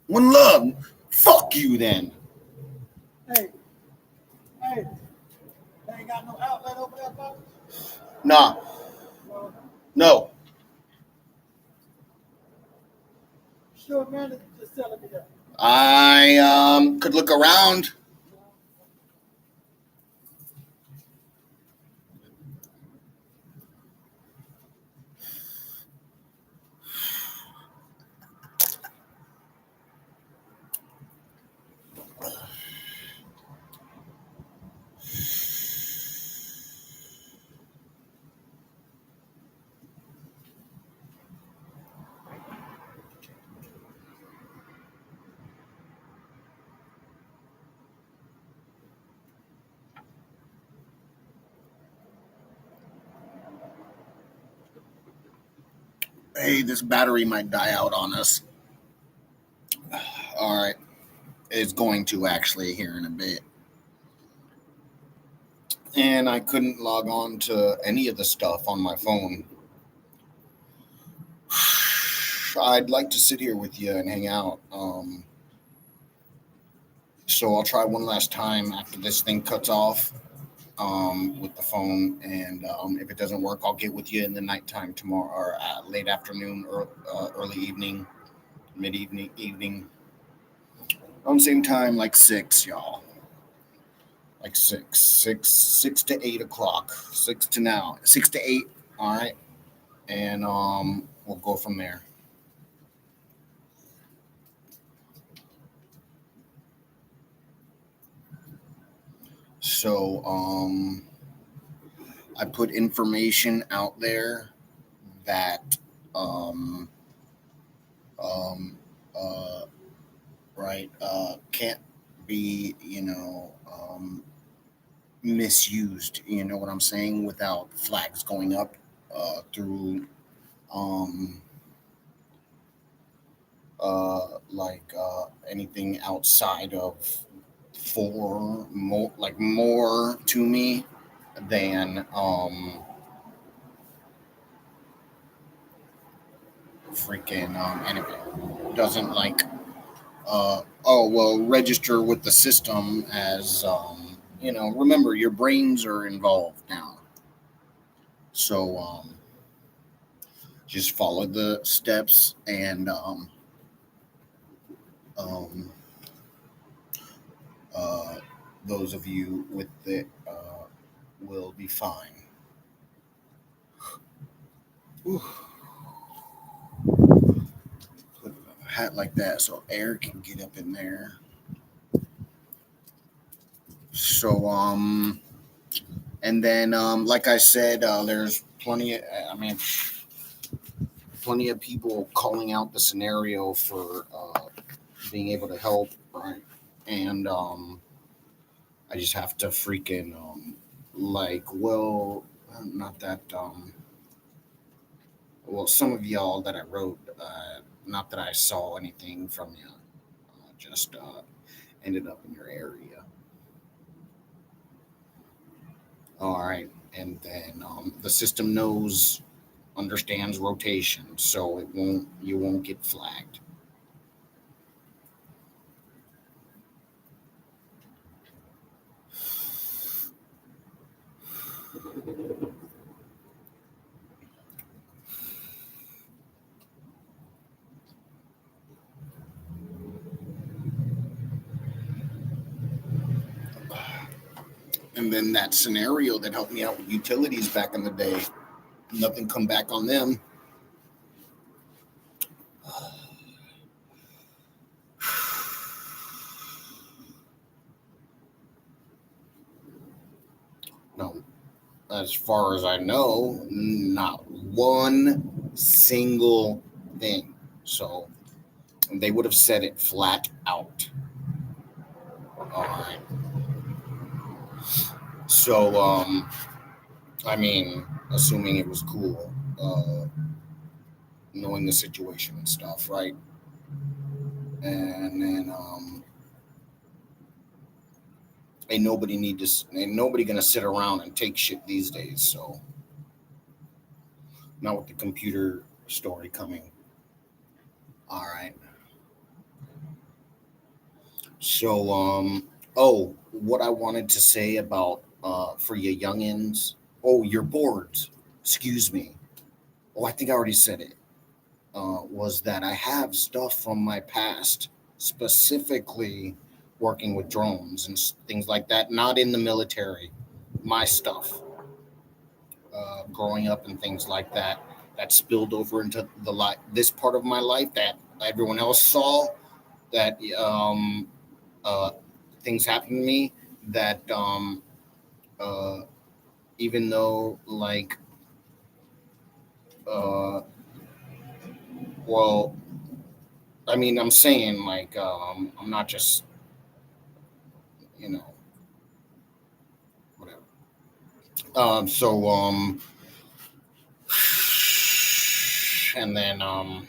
One love. Fuck you then. Hey, hey, they ain't got no outlet over there, bro? Nah, no. Sure, man, just telling me that. I could look around. Hey, this battery might die out on us. All right, it's going to actually here in a bit. And I couldn't log on to any of the stuff on my phone. I'd like to sit here with you and hang out. So I'll try one last time after this thing cuts off with the phone. And if it doesn't work, I'll get with you in the nighttime tomorrow or late afternoon or early evening, mid evening, evening. Same time, like 6, y'all. Like 6 to 8 o'clock. 6 to 8. All right, and we'll go from there. So I put information out there that um, um, uh, right can't be misused. You know what I'm saying? Without flags going up through um, anything outside of more to me than freaking anything. Doesn't register with the system as remember your brains are involved now. So just follow the steps and um, uh, those of you with it will be fine. Whew. Put a hat like that so air can get up in there. So and then like I said, there's plenty of people calling out the scenario for being able to help, right? And I just have to freaking not that some of y'all that I wrote, not that I saw anything from you, just ended up in your area. All right, and then the system understands rotation, so you won't get flagged. And then that scenario that helped me out with utilities back in the day, nothing come back on them. No, as far as I know, not one single thing. So they would have said it flat out. All right. So, assuming it was cool, knowing the situation and stuff, right? And then, ain't nobody gonna sit around and take shit these days. So, not with the computer story coming. All right. So, what I wanted to say about for you youngins. Oh, your boards. Excuse me. Oh, I think I already said it. Was that I have stuff from my past, specifically working with drones and things like that. Not in the military. My stuff, growing up and things like that, that spilled over into this part of my life that everyone else saw. That uh, things happened to me that uh, even though uh, well, I'm saying I'm not just you know whatever. And then man,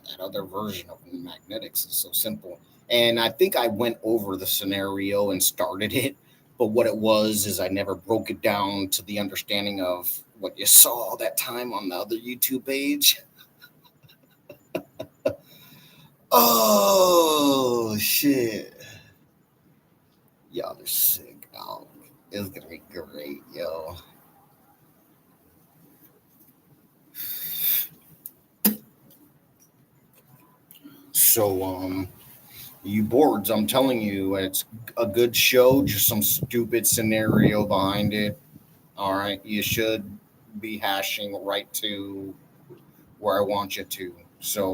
that other version of magnetics is so simple. And I think I went over the scenario and started it, but what it was is I never broke it down to the understanding of what you saw all that time on the other YouTube page. Oh shit. Y'all are sick. Oh, it's gonna be great, yo. So you boards, I'm telling you, it's a good show, just some stupid scenario behind it. All right, you should be hashing right to where I want you to. So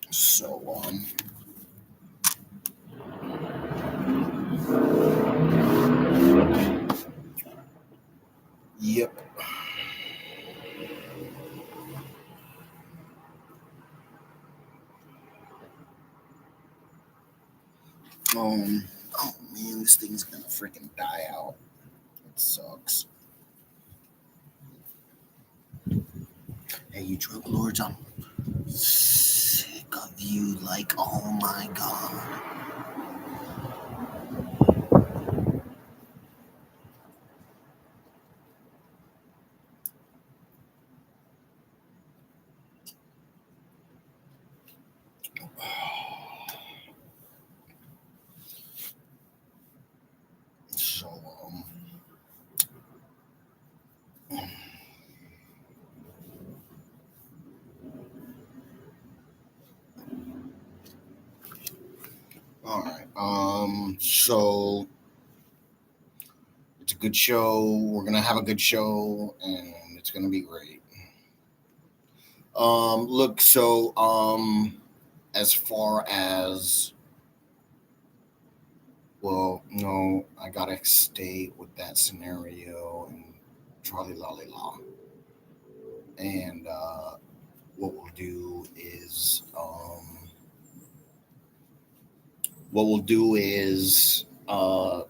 so Um, oh man, this thing's gonna freaking die out. It sucks. Hey, you drug lords, I'm sick of you. Like, oh my god. So, all right. So it's a good show. We're gonna have a good show, and it's gonna be great. Look. So, as far as well, no, I gotta stay with that scenario and trolley lolly law. And what we'll do is, what we'll do is, I'll,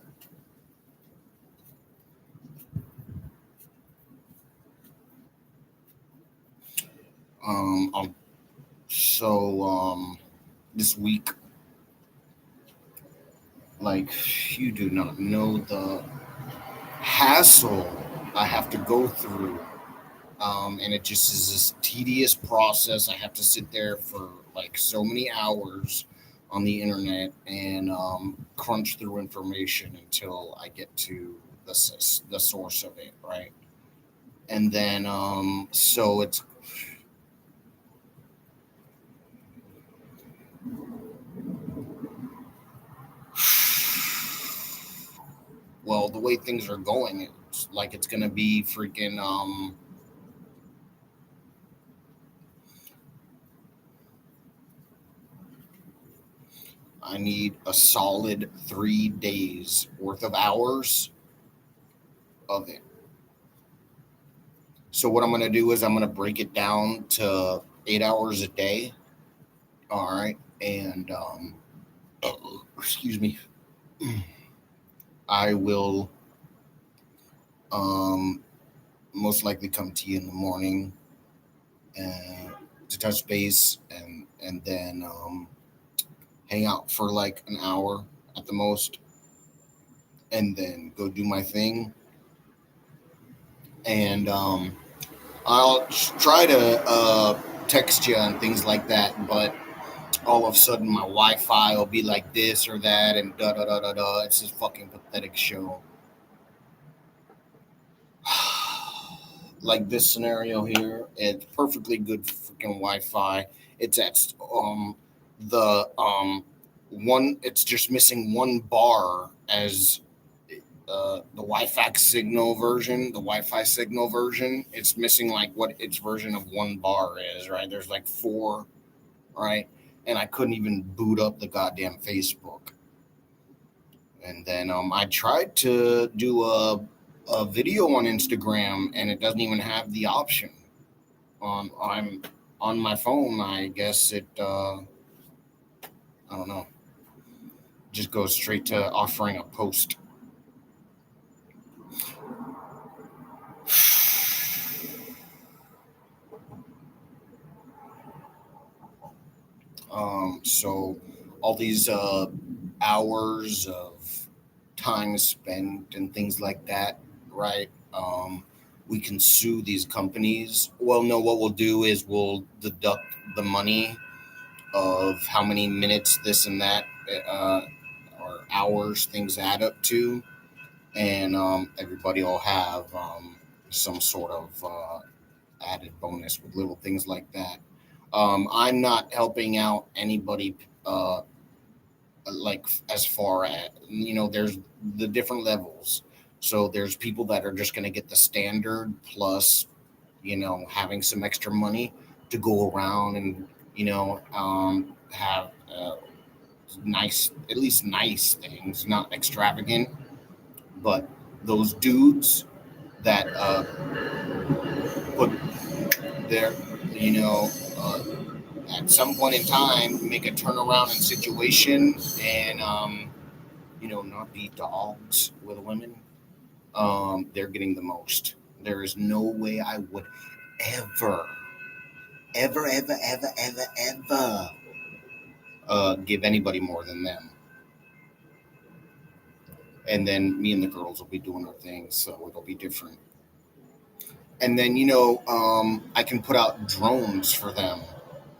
so this week, like you do not know the hassle I have to go through. And it just is this tedious process. I have to sit there for like so many hours on the internet and crunch through information until I get to the source of it, right? And then so it's well, the way things are going, it's like it's gonna be freaking I need a solid 3 days worth of hours of it. So what I'm gonna do is I'm gonna break it down to 8 hours a day. All right, and excuse me, I will um most likely come to you in the morning and to touch base and then hang out for like an hour at the most, and then go do my thing. And I'll try to text you and things like that, but all of a sudden my Wi-Fi will be like this or that, and da da da da da. It's this fucking pathetic show. Like this scenario here, it's perfectly good freaking Wi-Fi. It's at the one. It's just missing one bar as the Wi-Fi signal version. The Wi-Fi signal version. It's missing like what its version of one bar is. Right? There's like four. Right? And I couldn't even boot up the goddamn Facebook. And then I tried to do a video on Instagram, and it doesn't even have the option. I'm on my phone. I guess it. I don't know. Just goes straight to offering a post. So all these hours of time spent and things like that, right? We can sue these companies. Well, no, what we'll do is we'll deduct the money of how many minutes this and that uh, or hours things add up to, and everybody will have some sort of added bonus with little things like that. I'm not helping out anybody like as far as there's the different levels. So there's people that are just going to get the standard plus having some extra money to go around and have nice, at least nice things, not extravagant. But those dudes that put their you know at some point in time make a turnaround in situation and not be dogs with women, they're getting the most. There is no way I would ever, ever, ever, ever, ever, ever give anybody more than them. And then me and the girls will be doing our thing, so it'll be different. And then I can put out drones for them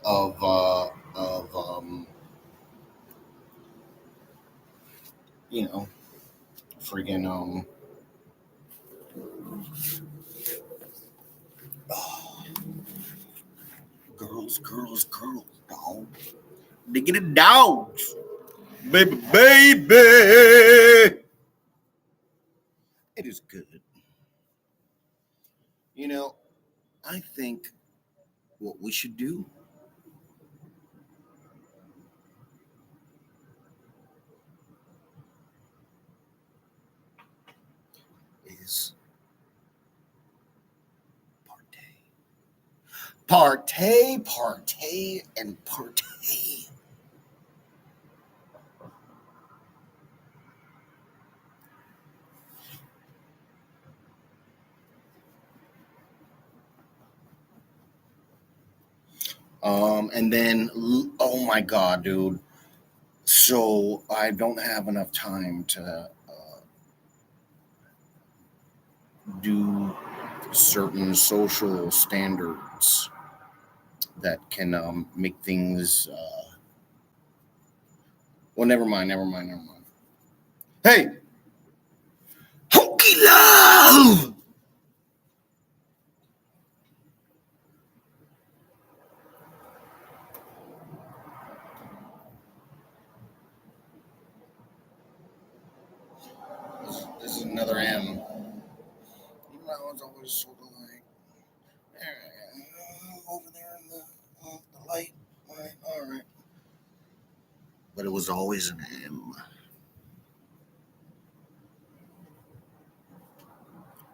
of you know friggin' oh, girls, dog. They get it dogs, baby. It is good. I think what we should do is partay, and partay. And then, oh my God, dude. So I don't have enough time to do certain social standards that can make things. Well, never mind. Hey, Hokey Love! This is another M. I was always sort of like, over there in the light. All right. But it was always an M.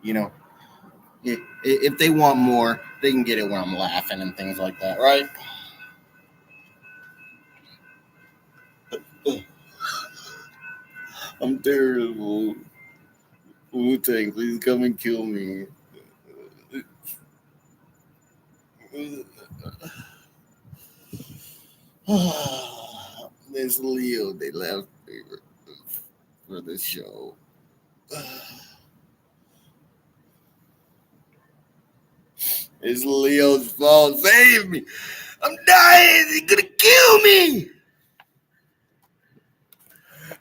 You know, if they want more, they can get it when I'm laughing and things like that, right? I'm terrible. Wu-Tang, please come and kill me. Miss Leo, they left me for the show. It's Leo's fault. Save me. I'm dying. They're gonna kill me.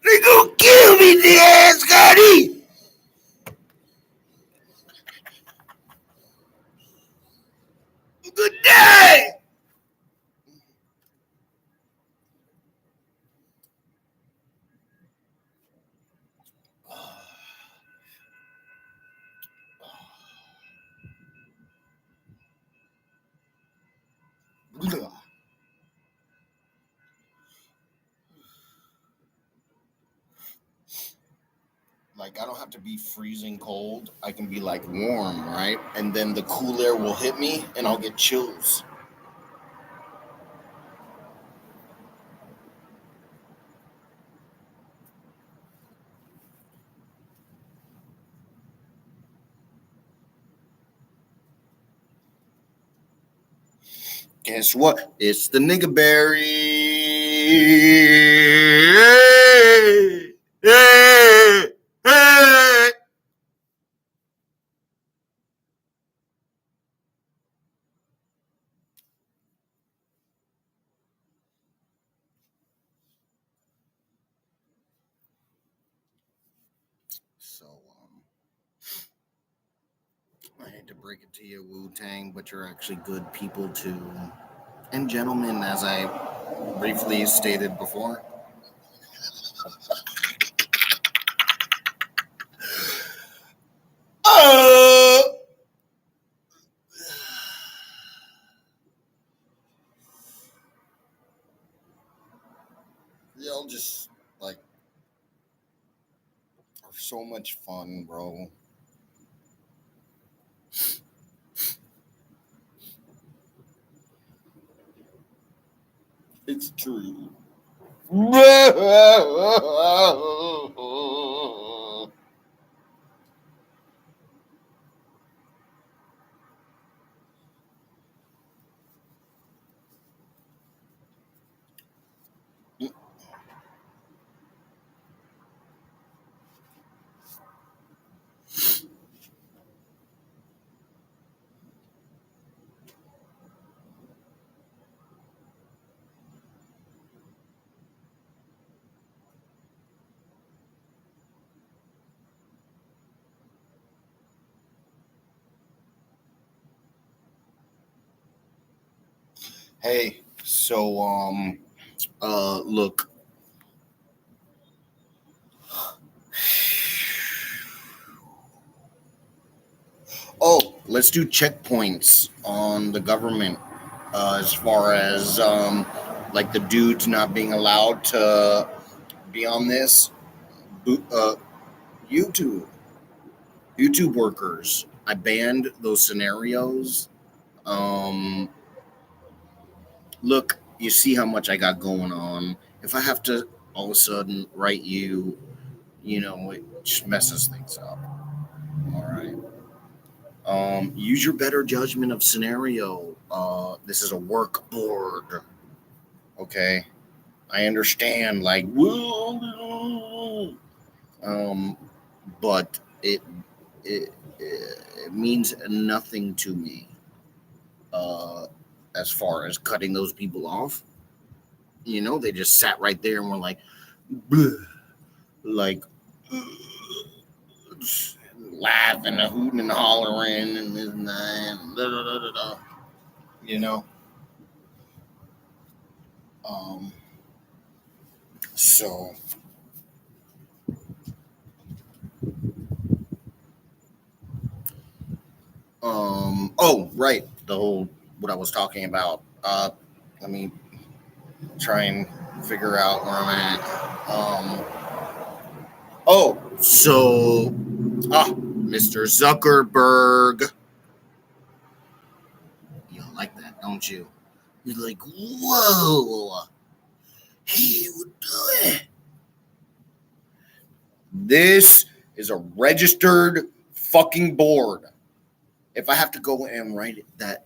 They're gonna kill me, the Scotty. Good day. Like, I don't have to be freezing cold. I can be like warm, right? And then the cool air will hit me and I'll get chills. Guess what? It's the nigga berry. Hey, hey, hey. So, I hate to break it to you, Wu-Tang, but you're actually good people too. And gentlemen, as I briefly stated before. Y'all just, like, are so much fun, bro. It's true. Hey, so look. Oh, let's do checkpoints on the government as far as like the dudes not being allowed to be on this. YouTube, YouTube workers. I banned those scenarios. Um, Look, you see how much I got going on. If I have to all of a sudden write you, it just messes things up. All right. Use your better judgment of scenario. This is a work board. Okay. I understand, like, um, but it it means nothing to me. Uh, as far as cutting those people off, they just sat right there and were like, bleh, like laughing and hooting and hollering and this and that, and da, da, da, da, da, you know. Um, so, oh, right, the whole what I was talking about. Let me try and figure out where I'm at. Oh, so, Mr. Zuckerberg, you like that, don't you? You're like, whoa, he would do it. This is a registered fucking board. If I have to go and write that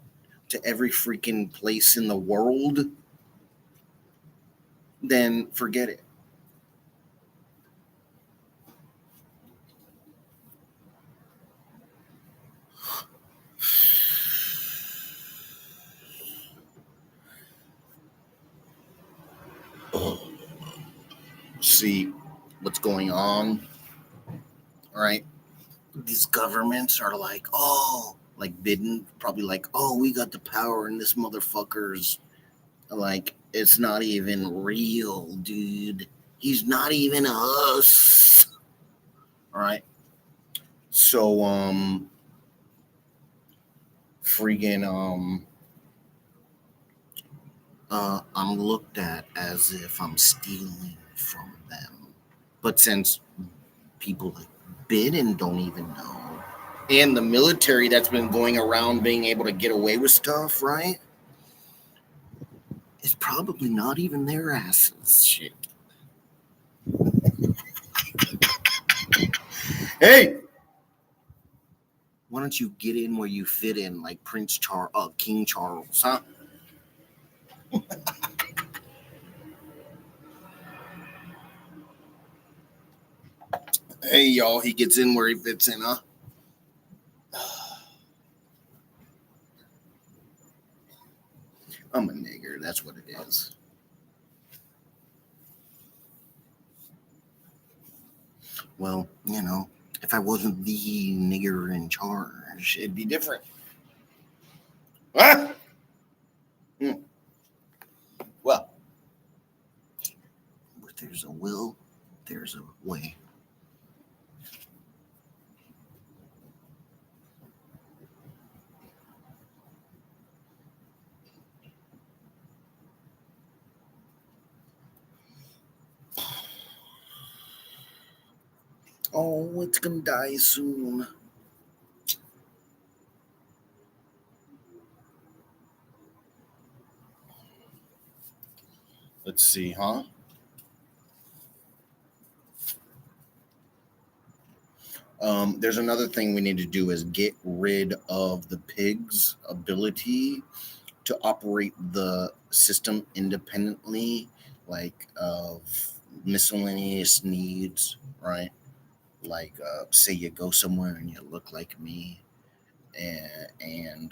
to every freaking place in the world, then forget it. See what's going on, all right? These governments are like, oh, like Biden, probably like, oh, we got the power in this motherfucker's. Like, it's not even real, dude. He's not even us. All right. So, freaking, I'm looked at as if I'm stealing from them. But since people like Biden don't even know, and the military that's been going around being able to get away with stuff, right? It's probably not even their asses. Shit. Hey, why don't you get in where you fit in, like King Charles, huh? Hey, y'all, he gets in where he fits in, huh? I'm a nigger. That's what it is. Well, if I wasn't the nigger in charge, it'd be different. Huh? Hmm. Well, where there's a will, there's a way. Oh, it's gonna die soon. Let's see, huh? There's another thing we need to do is get rid of the pig's ability to operate the system independently, like of miscellaneous needs, right? Like, say you go somewhere and you look like me, and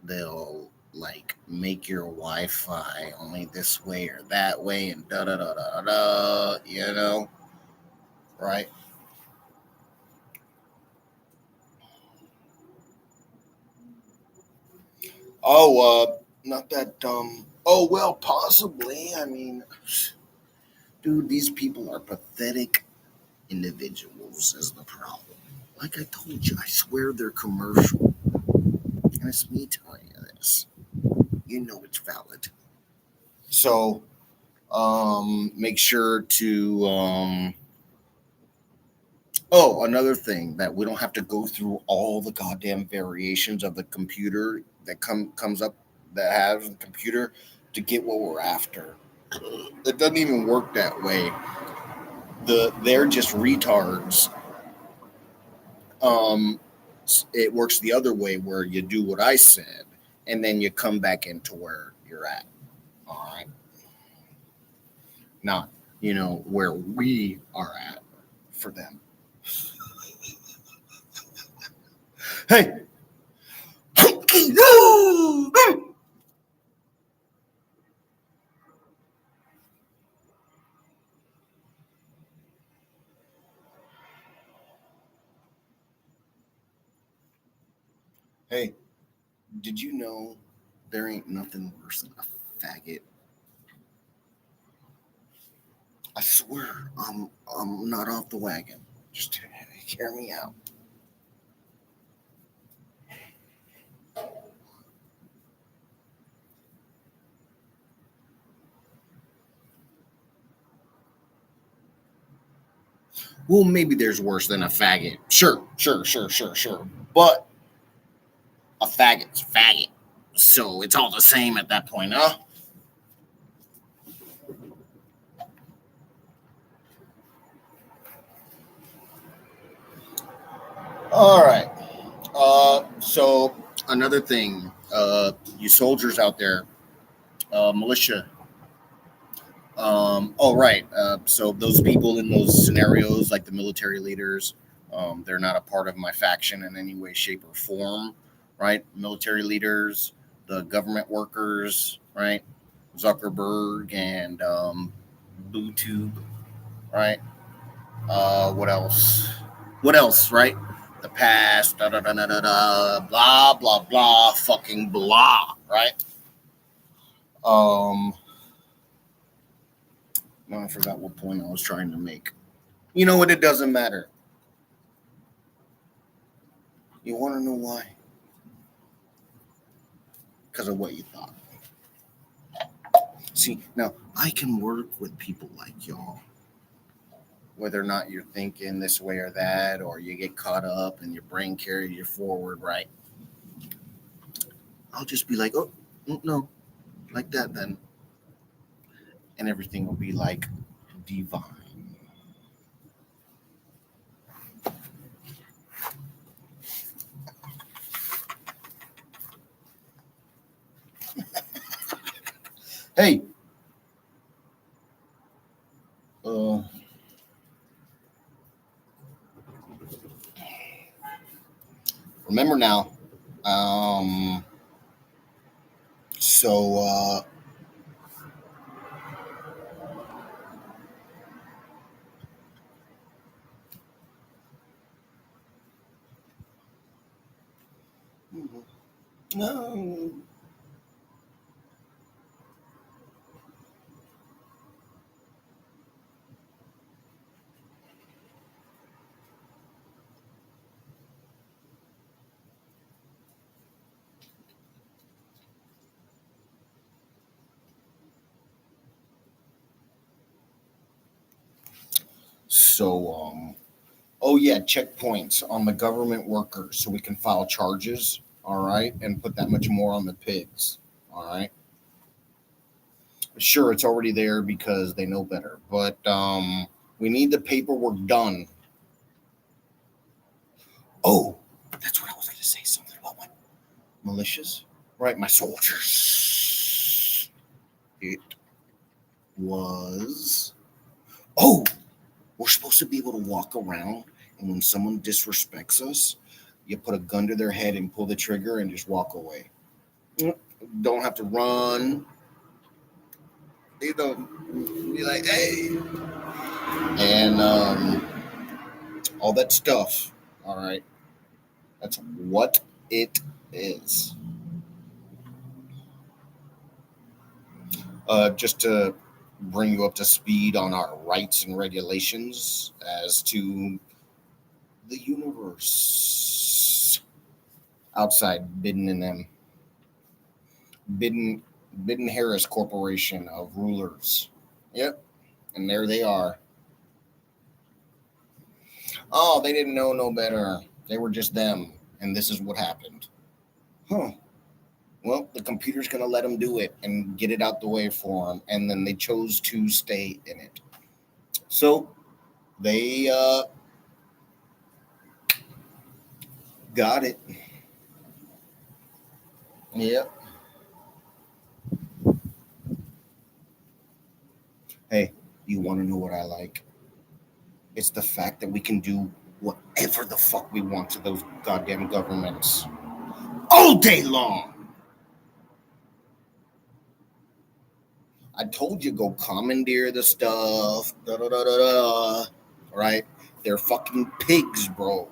they'll like make your Wi-Fi only this way or that way, and da da da da da, right? Oh, Not that dumb. Oh, well, possibly. I mean, dude, these people are pathetic individuals, is the problem. Like I told you, I swear they're commercial. And it's me telling you this. You know it's valid. So, make sure to, oh, another thing that we don't have to go through all the goddamn variations of the computer that comes up that has a computer to get what we're after. It doesn't even work that way. They're just retards. Um, it works the other way where you do what I said and then you come back into where you're at. All right, not where we are at for them. Hey. Hey, did you know there ain't nothing worse than a faggot? I swear, I'm not off the wagon. Just hear me out. Well, maybe there's worse than a faggot. Sure. But a faggot's a faggot. So it's all the same at that point, huh? All right. So another thing, you soldiers out there, militia. Oh, right. So those people in those scenarios, like the military leaders, they're not a part of my faction in any way, shape, or form, right? Military leaders, the government workers, right? Zuckerberg and BlueTube, right? What else? What else, right? The past, da da da da da da, blah blah blah, fucking blah, right? Um, no, I forgot what point I was trying to make. You know what? It doesn't matter. You want to know why? Because of what you thought. See, now I can work with people like y'all, whether or not you're thinking this way or that, or you get caught up and your brain carries you forward, right? I'll just be like, oh, no, like that then. And everything will be like divine. Hey, uh, remember now. Um, so, no. So, oh yeah, checkpoints on the government workers so we can file charges, all right, and put that much more on the pigs, all right. Sure, it's already there because they know better, but we need the paperwork done. Oh, that's what I was going to say. Something about what? Militias, right? My soldiers. It was. Oh, we're supposed to be able to walk around, and when someone disrespects us, you put a gun to their head and pull the trigger and just walk away. Don't have to run. You don't be like, hey, and all that stuff. All right, that's what it is. Just to bring you up to speed on our rights and regulations as to the universe outside Biden and them. Biden, Biden Harris Corporation of rulers. Yep, and there they are. Oh, they didn't know no better. They were just them, and this is what happened. Huh. Well, the computer's going to let them do it and get it out the way for them, and then they chose to stay in it. So they got it. Yep. Hey, you want to know what I like? It's the fact that we can do whatever the fuck we want to those goddamn governments all day long. I told you go commandeer the stuff. Da, da, da, da, da. Right? They're fucking pigs, bro.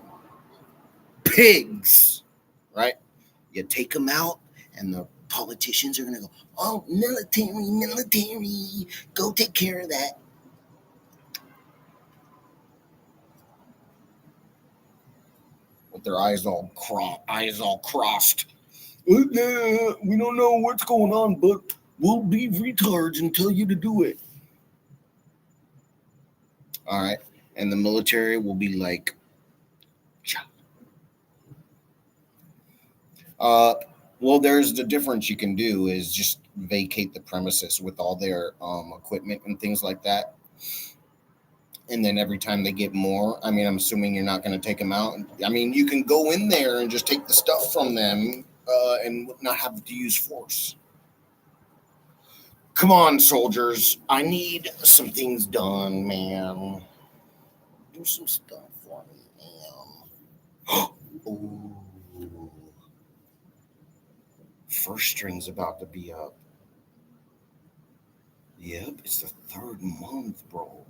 Pigs. Right? You take them out, and the politicians are gonna go, "Oh, military, military, go take care of that." With their eyes all crossed. We don't know what's going on, but we'll be retards and tell you to do it. All right, and the military will be like, "Cha." Uh, well, there's the difference you can do is just vacate the premises with all their equipment and things like that. And then every time they get more, I mean, I'm assuming you're not going to take them out. I mean, you can go in there and just take the stuff from them and not have to use force. Come on, soldiers. I need some things done, man. Do some stuff for me, man. Ooh. First string's about to be up. Yep, it's the third month, bro.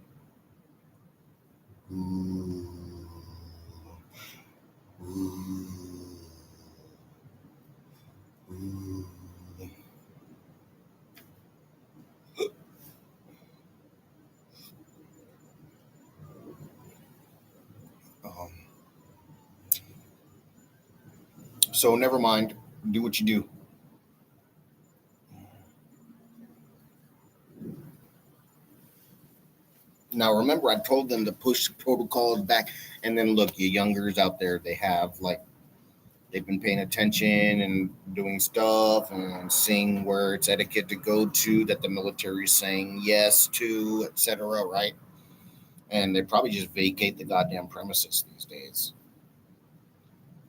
Ooh. Ooh. Ooh. Um, so never mind. Do what you do. Now remember, I told them to push the protocols back, and then look, you youngers out there, they have like they've been paying attention and doing stuff and seeing where it's etiquette to go to that the military is saying yes to, etc. Right? And they probably just vacate the goddamn premises these days.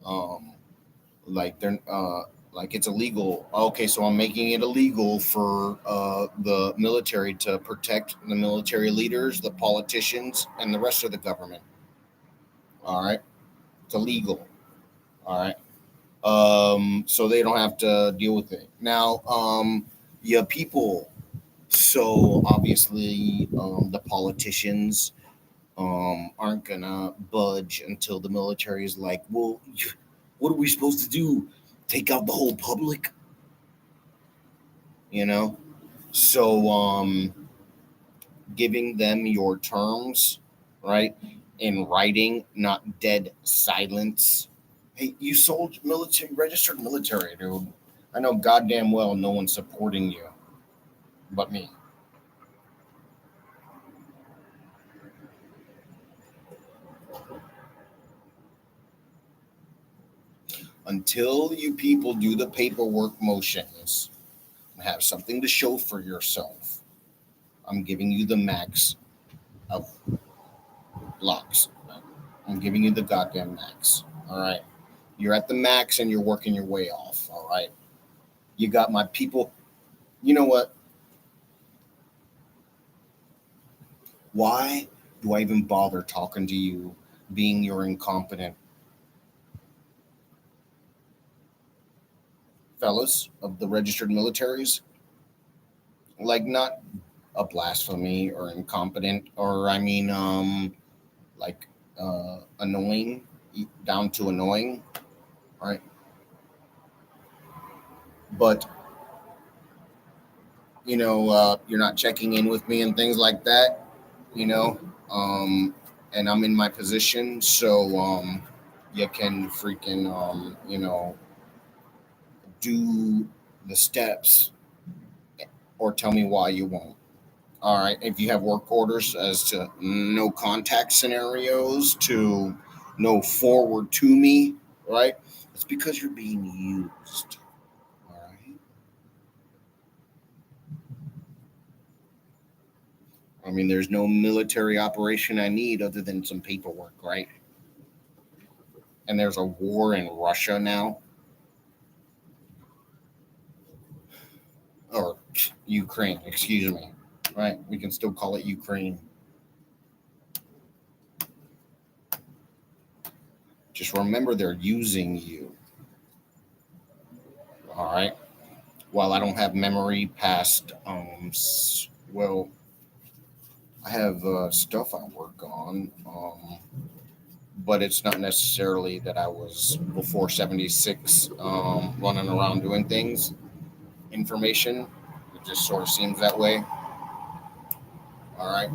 Um, like they're like it's illegal. Okay, so I'm making it illegal for the military to protect the military leaders, the politicians, and the rest of the government. All right, it's illegal. All right, so they don't have to deal with it now. Yeah, people. So obviously, the politicians aren't gonna budge until the military is like, well, what are we supposed to do? Take out the whole public, you know? So giving them your terms, right, in writing, not dead silence. Hey, you sold military, registered military, dude. I know goddamn well no one's supporting you but me. Until you people do the paperwork motions and have something to show for yourself, I'm giving you the max of locks. I'm giving you the goddamn max. All right. You're at the max and you're working your way off. All right. You got my people. You know what? Why do I even bother talking to you being your incompetent fellas of the registered militaries? Like, not a blasphemy or incompetent, or I mean, like, annoying, down to annoying, right? But you're not checking in with me and things like that, you know, um, and I'm in my position, so you can freaking, do the steps or tell me why you won't. All right. If you have work orders as to no contact scenarios to no forward to me, right? It's because you're being used. All right. I mean, there's no military operation I need other than some paperwork, right? And there's a war in Russia now, or Ukraine, excuse me, right? We can still call it Ukraine. Just remember they're using you. All right. While I don't have memory past, well, I have stuff I work on, but it's not necessarily that I was before 76 running around doing things. Information, it just sort of seems that way. All right.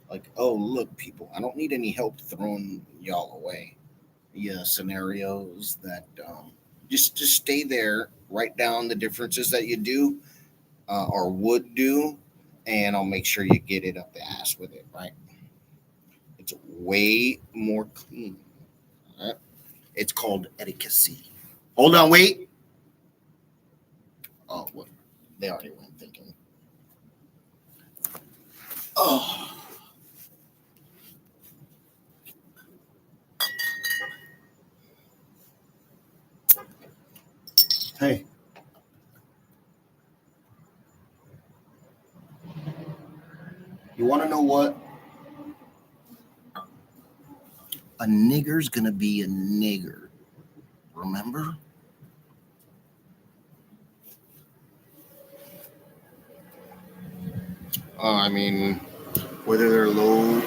Like, oh, look, people, I don't need any help throwing y'all away. Yeah, scenarios that just stay there, write down the differences that you do or would do, and I'll make sure you get it up the ass with it, right? It's way more clean. Right? It's called etiquette. Hold on, wait. Oh, what? They already went thinking. Oh, hey, you want to know what? A nigger's gonna be a nigger. Remember? I mean, whether they're low,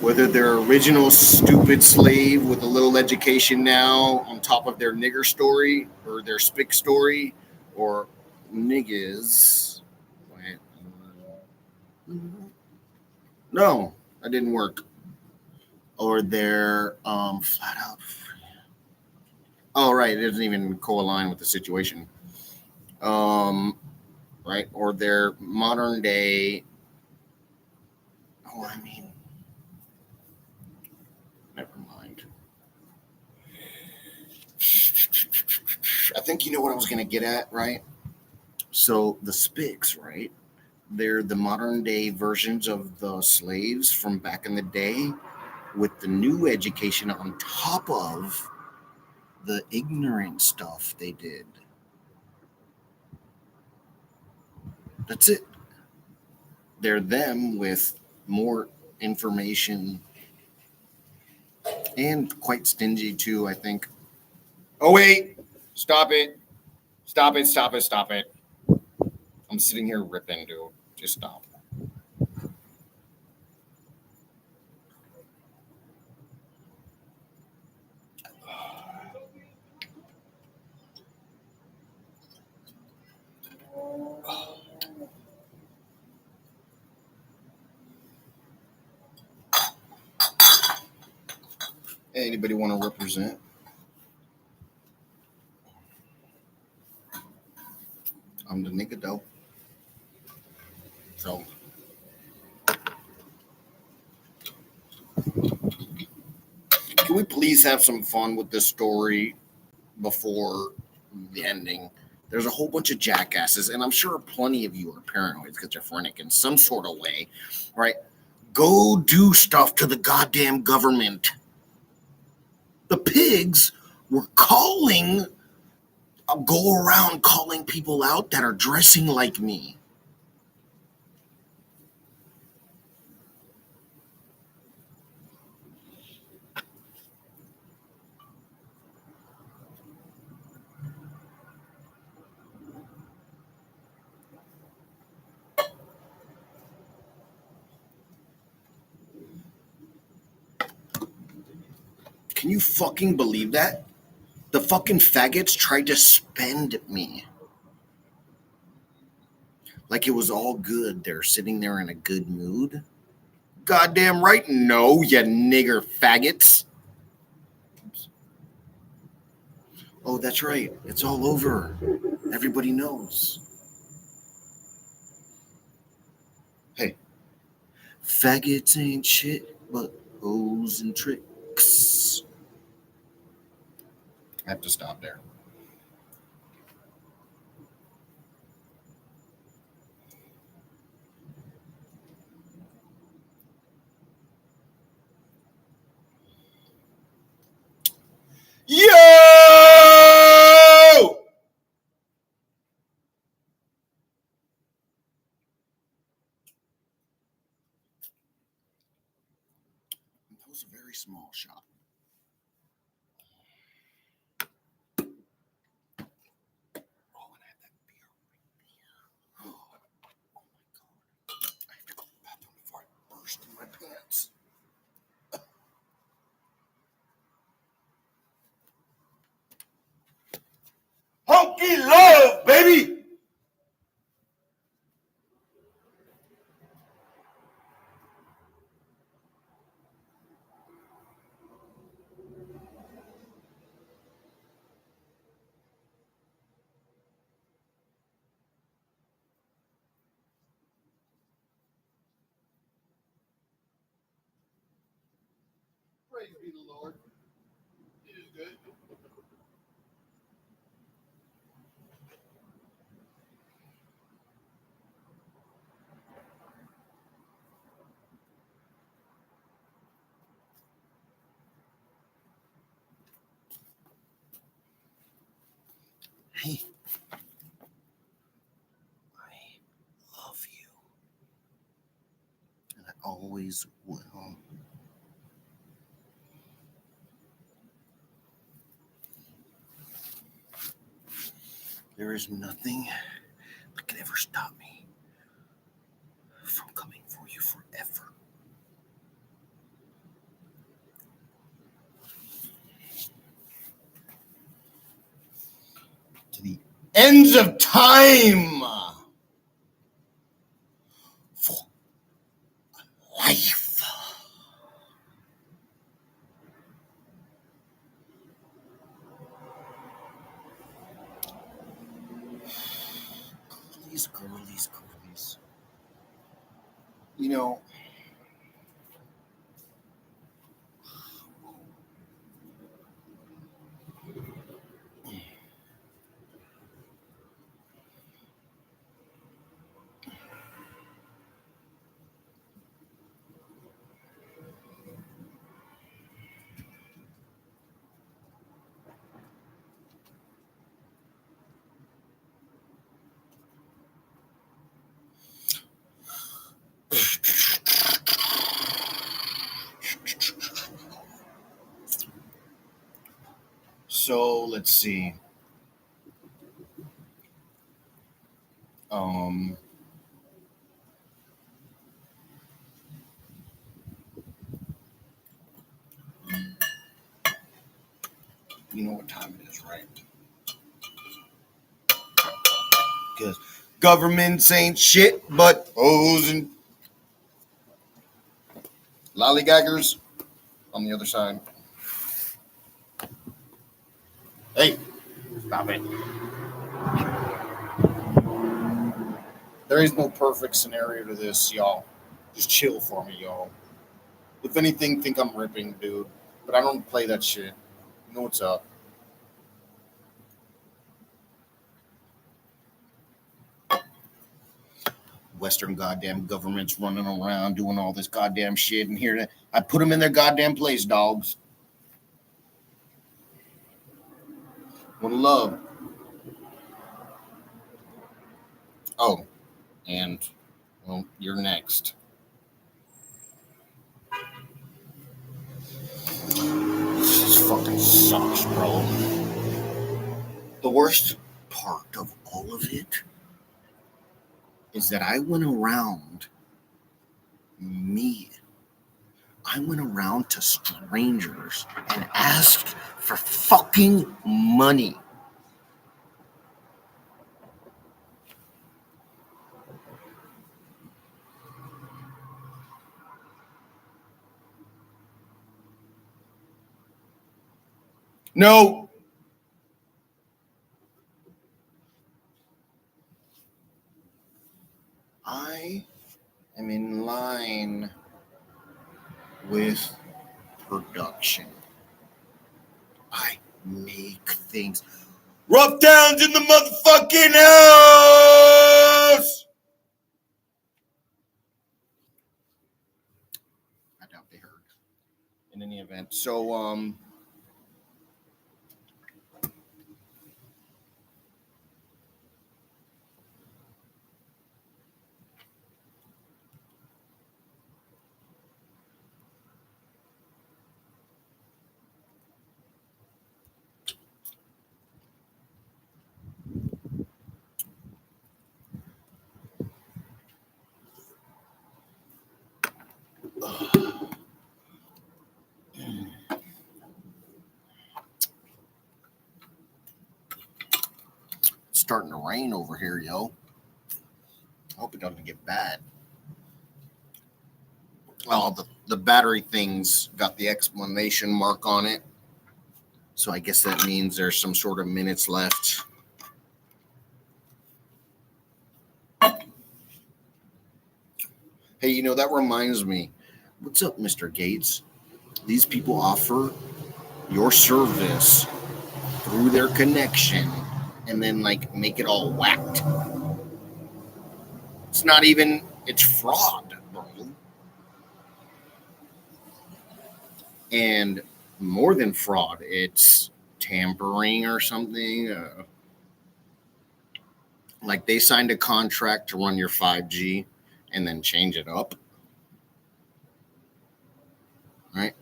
whether they're original stupid slave with a little education now on top of their nigger story or their spick story, or niggas. Wait, no, that didn't work. Or they're flat out. Oh, right, it doesn't even co-align with the situation. Um, right, or they're modern day. Oh, I mean, never mind. I think you know what I was gonna get at, right? So the Spics, right? They're the modern day versions of the slaves from back in the day with the new education on top of the ignorant stuff they did. That's it. They're them with more information and quite stingy too, I think. Oh, wait. Stop it. Stop it. Stop it. Stop it. I'm sitting here ripping, dude. Just stop. Hey, anybody want to represent? I'm the nigga though. So, can we please have some fun with this story before the ending? There's a whole bunch of jackasses, and I'm sure plenty of you are paranoid, schizophrenic in some sort of way, right? Go do stuff to the goddamn government. The pigs were calling, go around calling people out that are dressing like me. Can you fucking believe that? The fucking faggots tried to spend me. Like it was all good. They're sitting there in a good mood. Goddamn right, no, you nigger faggots. Oh, that's right. It's all over. Everybody knows. Hey, faggots ain't shit but hoes and tricks. I have to stop there. Yo! That was a very small shot. Oh, and I had that beer right there. Oh my god. I have to go to the bathroom before I burst in my pants. Honky love, baby! Praise be the Lord. It is good. Hey, I love you. And I always will. There is nothing that can ever stop me from coming for you forever. To the ends of time. For life. Girlies. You know, so let's see. Um, you know what time it is, right? Because governments ain't shit but hoes and lollygaggers on the other side. Hey, stop it. There is no perfect scenario to this, y'all. Just chill for me, y'all. If anything, think I'm ripping, dude. But I don't play that shit. You know what's up. Western goddamn governments running around doing all this goddamn shit, and here I put them in their goddamn place, dogs. What love. Oh, and well, you're next. This fucking sucks, bro. The worst part of all of it is that I went around me I went around to strangers and asked for fucking money. No. I am in line with production. I make things. Rough Downs in the motherfucking house! I doubt they heard. In any event. So, it's starting to rain over here, yo. I hope it doesn't get bad. Well, the battery thing's got the exclamation mark on it. So I guess that means there's some sort of minutes left. Hey, that reminds me. What's up, Mr. Gates? These people offer your service through their connection and then make it all whacked. It's not even, it's fraud, bro. And more than fraud, it's tampering or something. Like they signed a contract to run your 5G and then change it up. Right?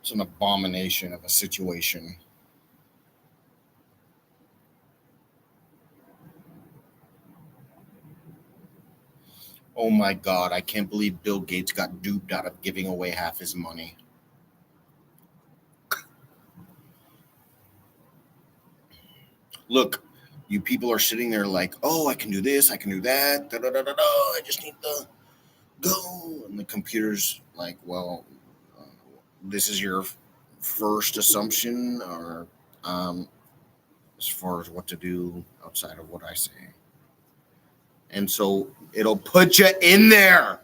It's an abomination of a situation. Oh my God, I can't believe Bill Gates got duped out of giving away half his money. Look, you people are sitting there like, oh, I can do this, I can do that, da, da, da, da, da. I just need to go. And the computer's like, well, this is your first assumption, or as far as what to do outside of what I say. And so it'll put you in there.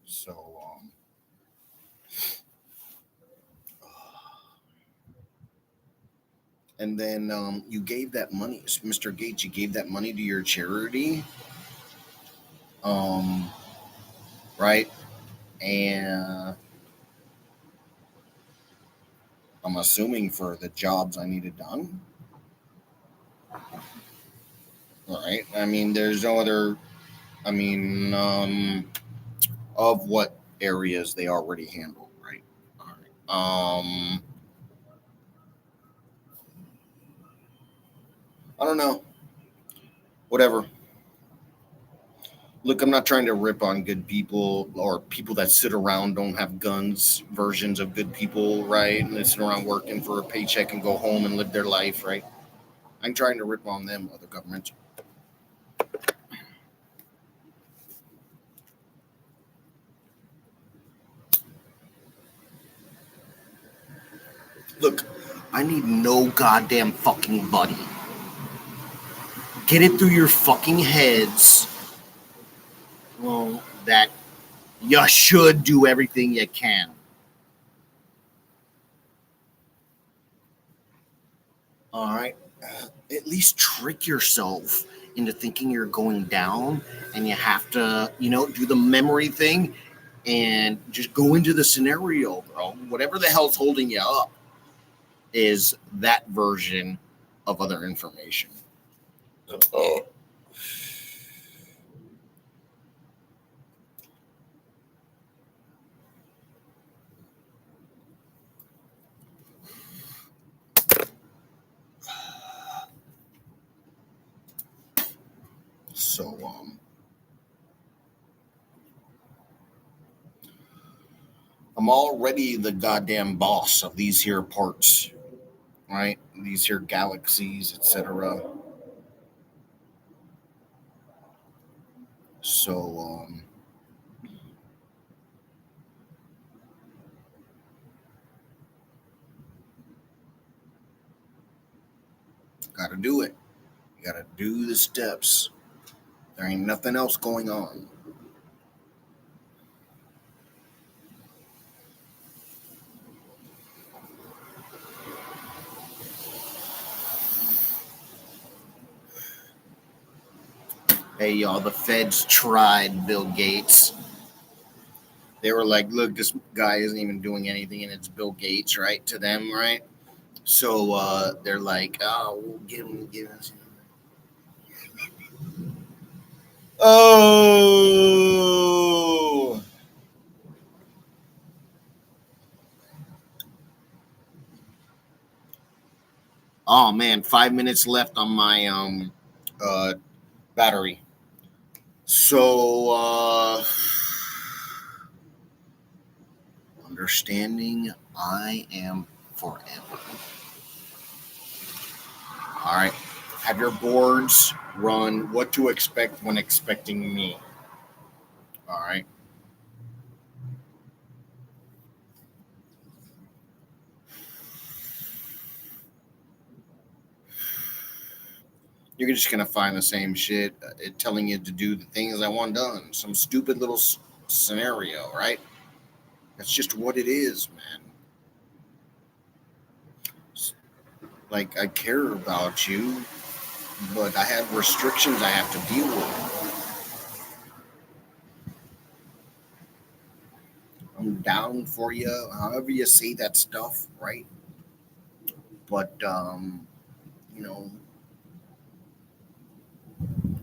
So, and then you gave that money, Mr. Gates, you gave that money to your charity. Right? And I'm assuming for the jobs I needed done. Right? I mean, there's no other, of what areas they already handle, right? All right. I don't know. Whatever. Look, I'm not trying to rip on good people or people that sit around, don't have guns, versions of good people, right? And they sit around working for a paycheck and go home and live their life, right? I'm trying to rip on them, other governments. Look, I need no goddamn fucking buddy. Get it through your fucking heads, well, that you should do everything you can. All right? At least trick yourself into thinking you're going down and you have to, do the memory thing and just go into the scenario, bro. Whatever the hell's holding you up. is that version of other information. Oh. So, I'm already the goddamn boss of these here parts, right? These here galaxies, etc. So, gotta do it. You gotta do the steps. There ain't nothing else going on. Hey, y'all, the feds tried Bill Gates. They were like, look, this guy isn't even doing anything, and it's Bill Gates, right? To them, right? So they're like, oh, we'll give him. Oh. Oh man, 5 minutes left on my battery. So understanding I am forever. All right. Have your boards run what to expect when expecting me. All right. You're just gonna find the same shit, telling you to do the things I want done. Some stupid little scenario, right? That's just what it is, man. Like I care about you, but I have restrictions I have to deal with. I'm down for you, however you say that stuff, right? But you know,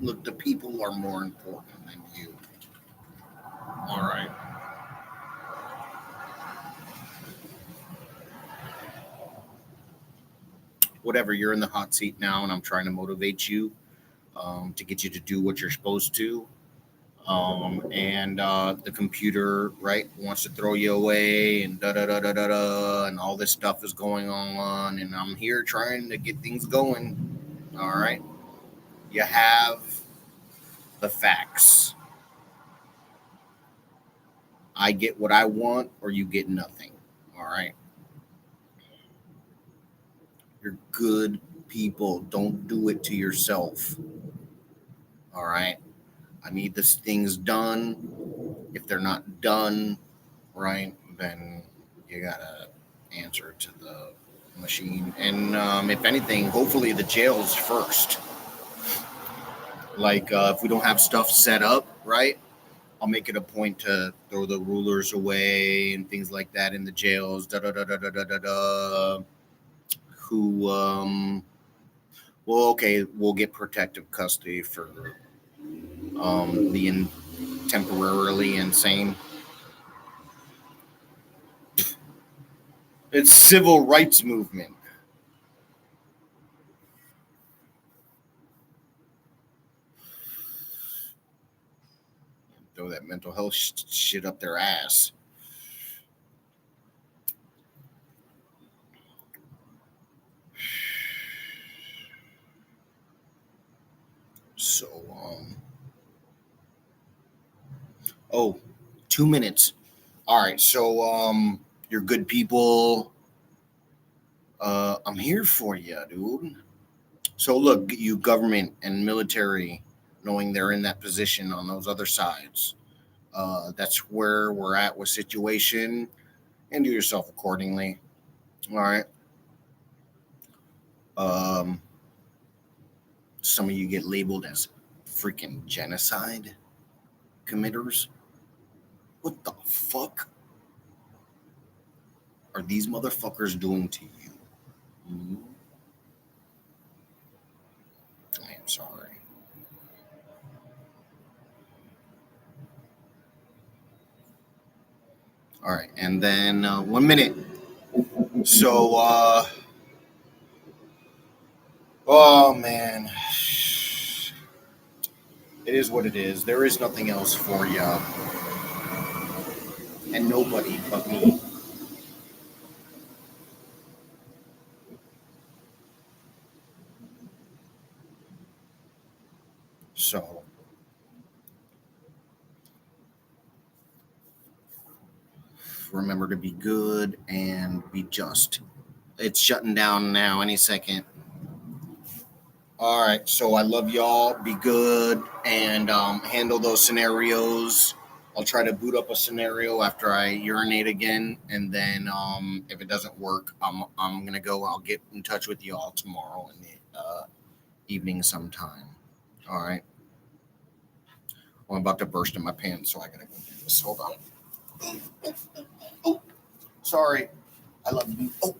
look, the people are more important than you. All right. Whatever, you're in the hot seat now, and I'm trying to motivate you to get you to do what you're supposed to. And the computer, right, wants to throw you away, and da da da da da da, and all this stuff is going on, and I'm here trying to get things going. All right, you have the facts. I get what I want, or you get nothing. All right, you're good people. Don't do it to yourself. All right, I need these things done. If they're not done, right, then you gotta answer to the machine. And if anything, hopefully the jail's first. Like if we don't have stuff set up, right, I'll make it a point to throw the rulers away and things like that in the jails. Da da da da da da da da. Who well, okay, we'll get protective custody for the temporarily insane. It's civil rights movement. Throw that mental health shit up their ass. So, oh, 2 minutes. All right. So, you're good people. I'm here for you, dude. So, look, you government and military, knowing they're in that position on those other sides. That's where we're at with situation. Handle yourself accordingly. All right. Um, some of you get labeled as freaking genocide committers. What the fuck are these motherfuckers doing to you? I am sorry. All right, and then 1 minute. So, oh man, it is what it is. There is nothing else for you, and nobody but me. So, remember to be good and be just. It's shutting down now any second. All right, so I love y'all. Be good and handle those scenarios. I'll try to boot up a scenario after I urinate again, and then if it doesn't work, I'm gonna go. I'll get in touch with y'all tomorrow in the evening sometime. All right. Well, I'm about to burst in my pants, so I gotta go do this. Hold on. Oh, sorry. I love you. Oh.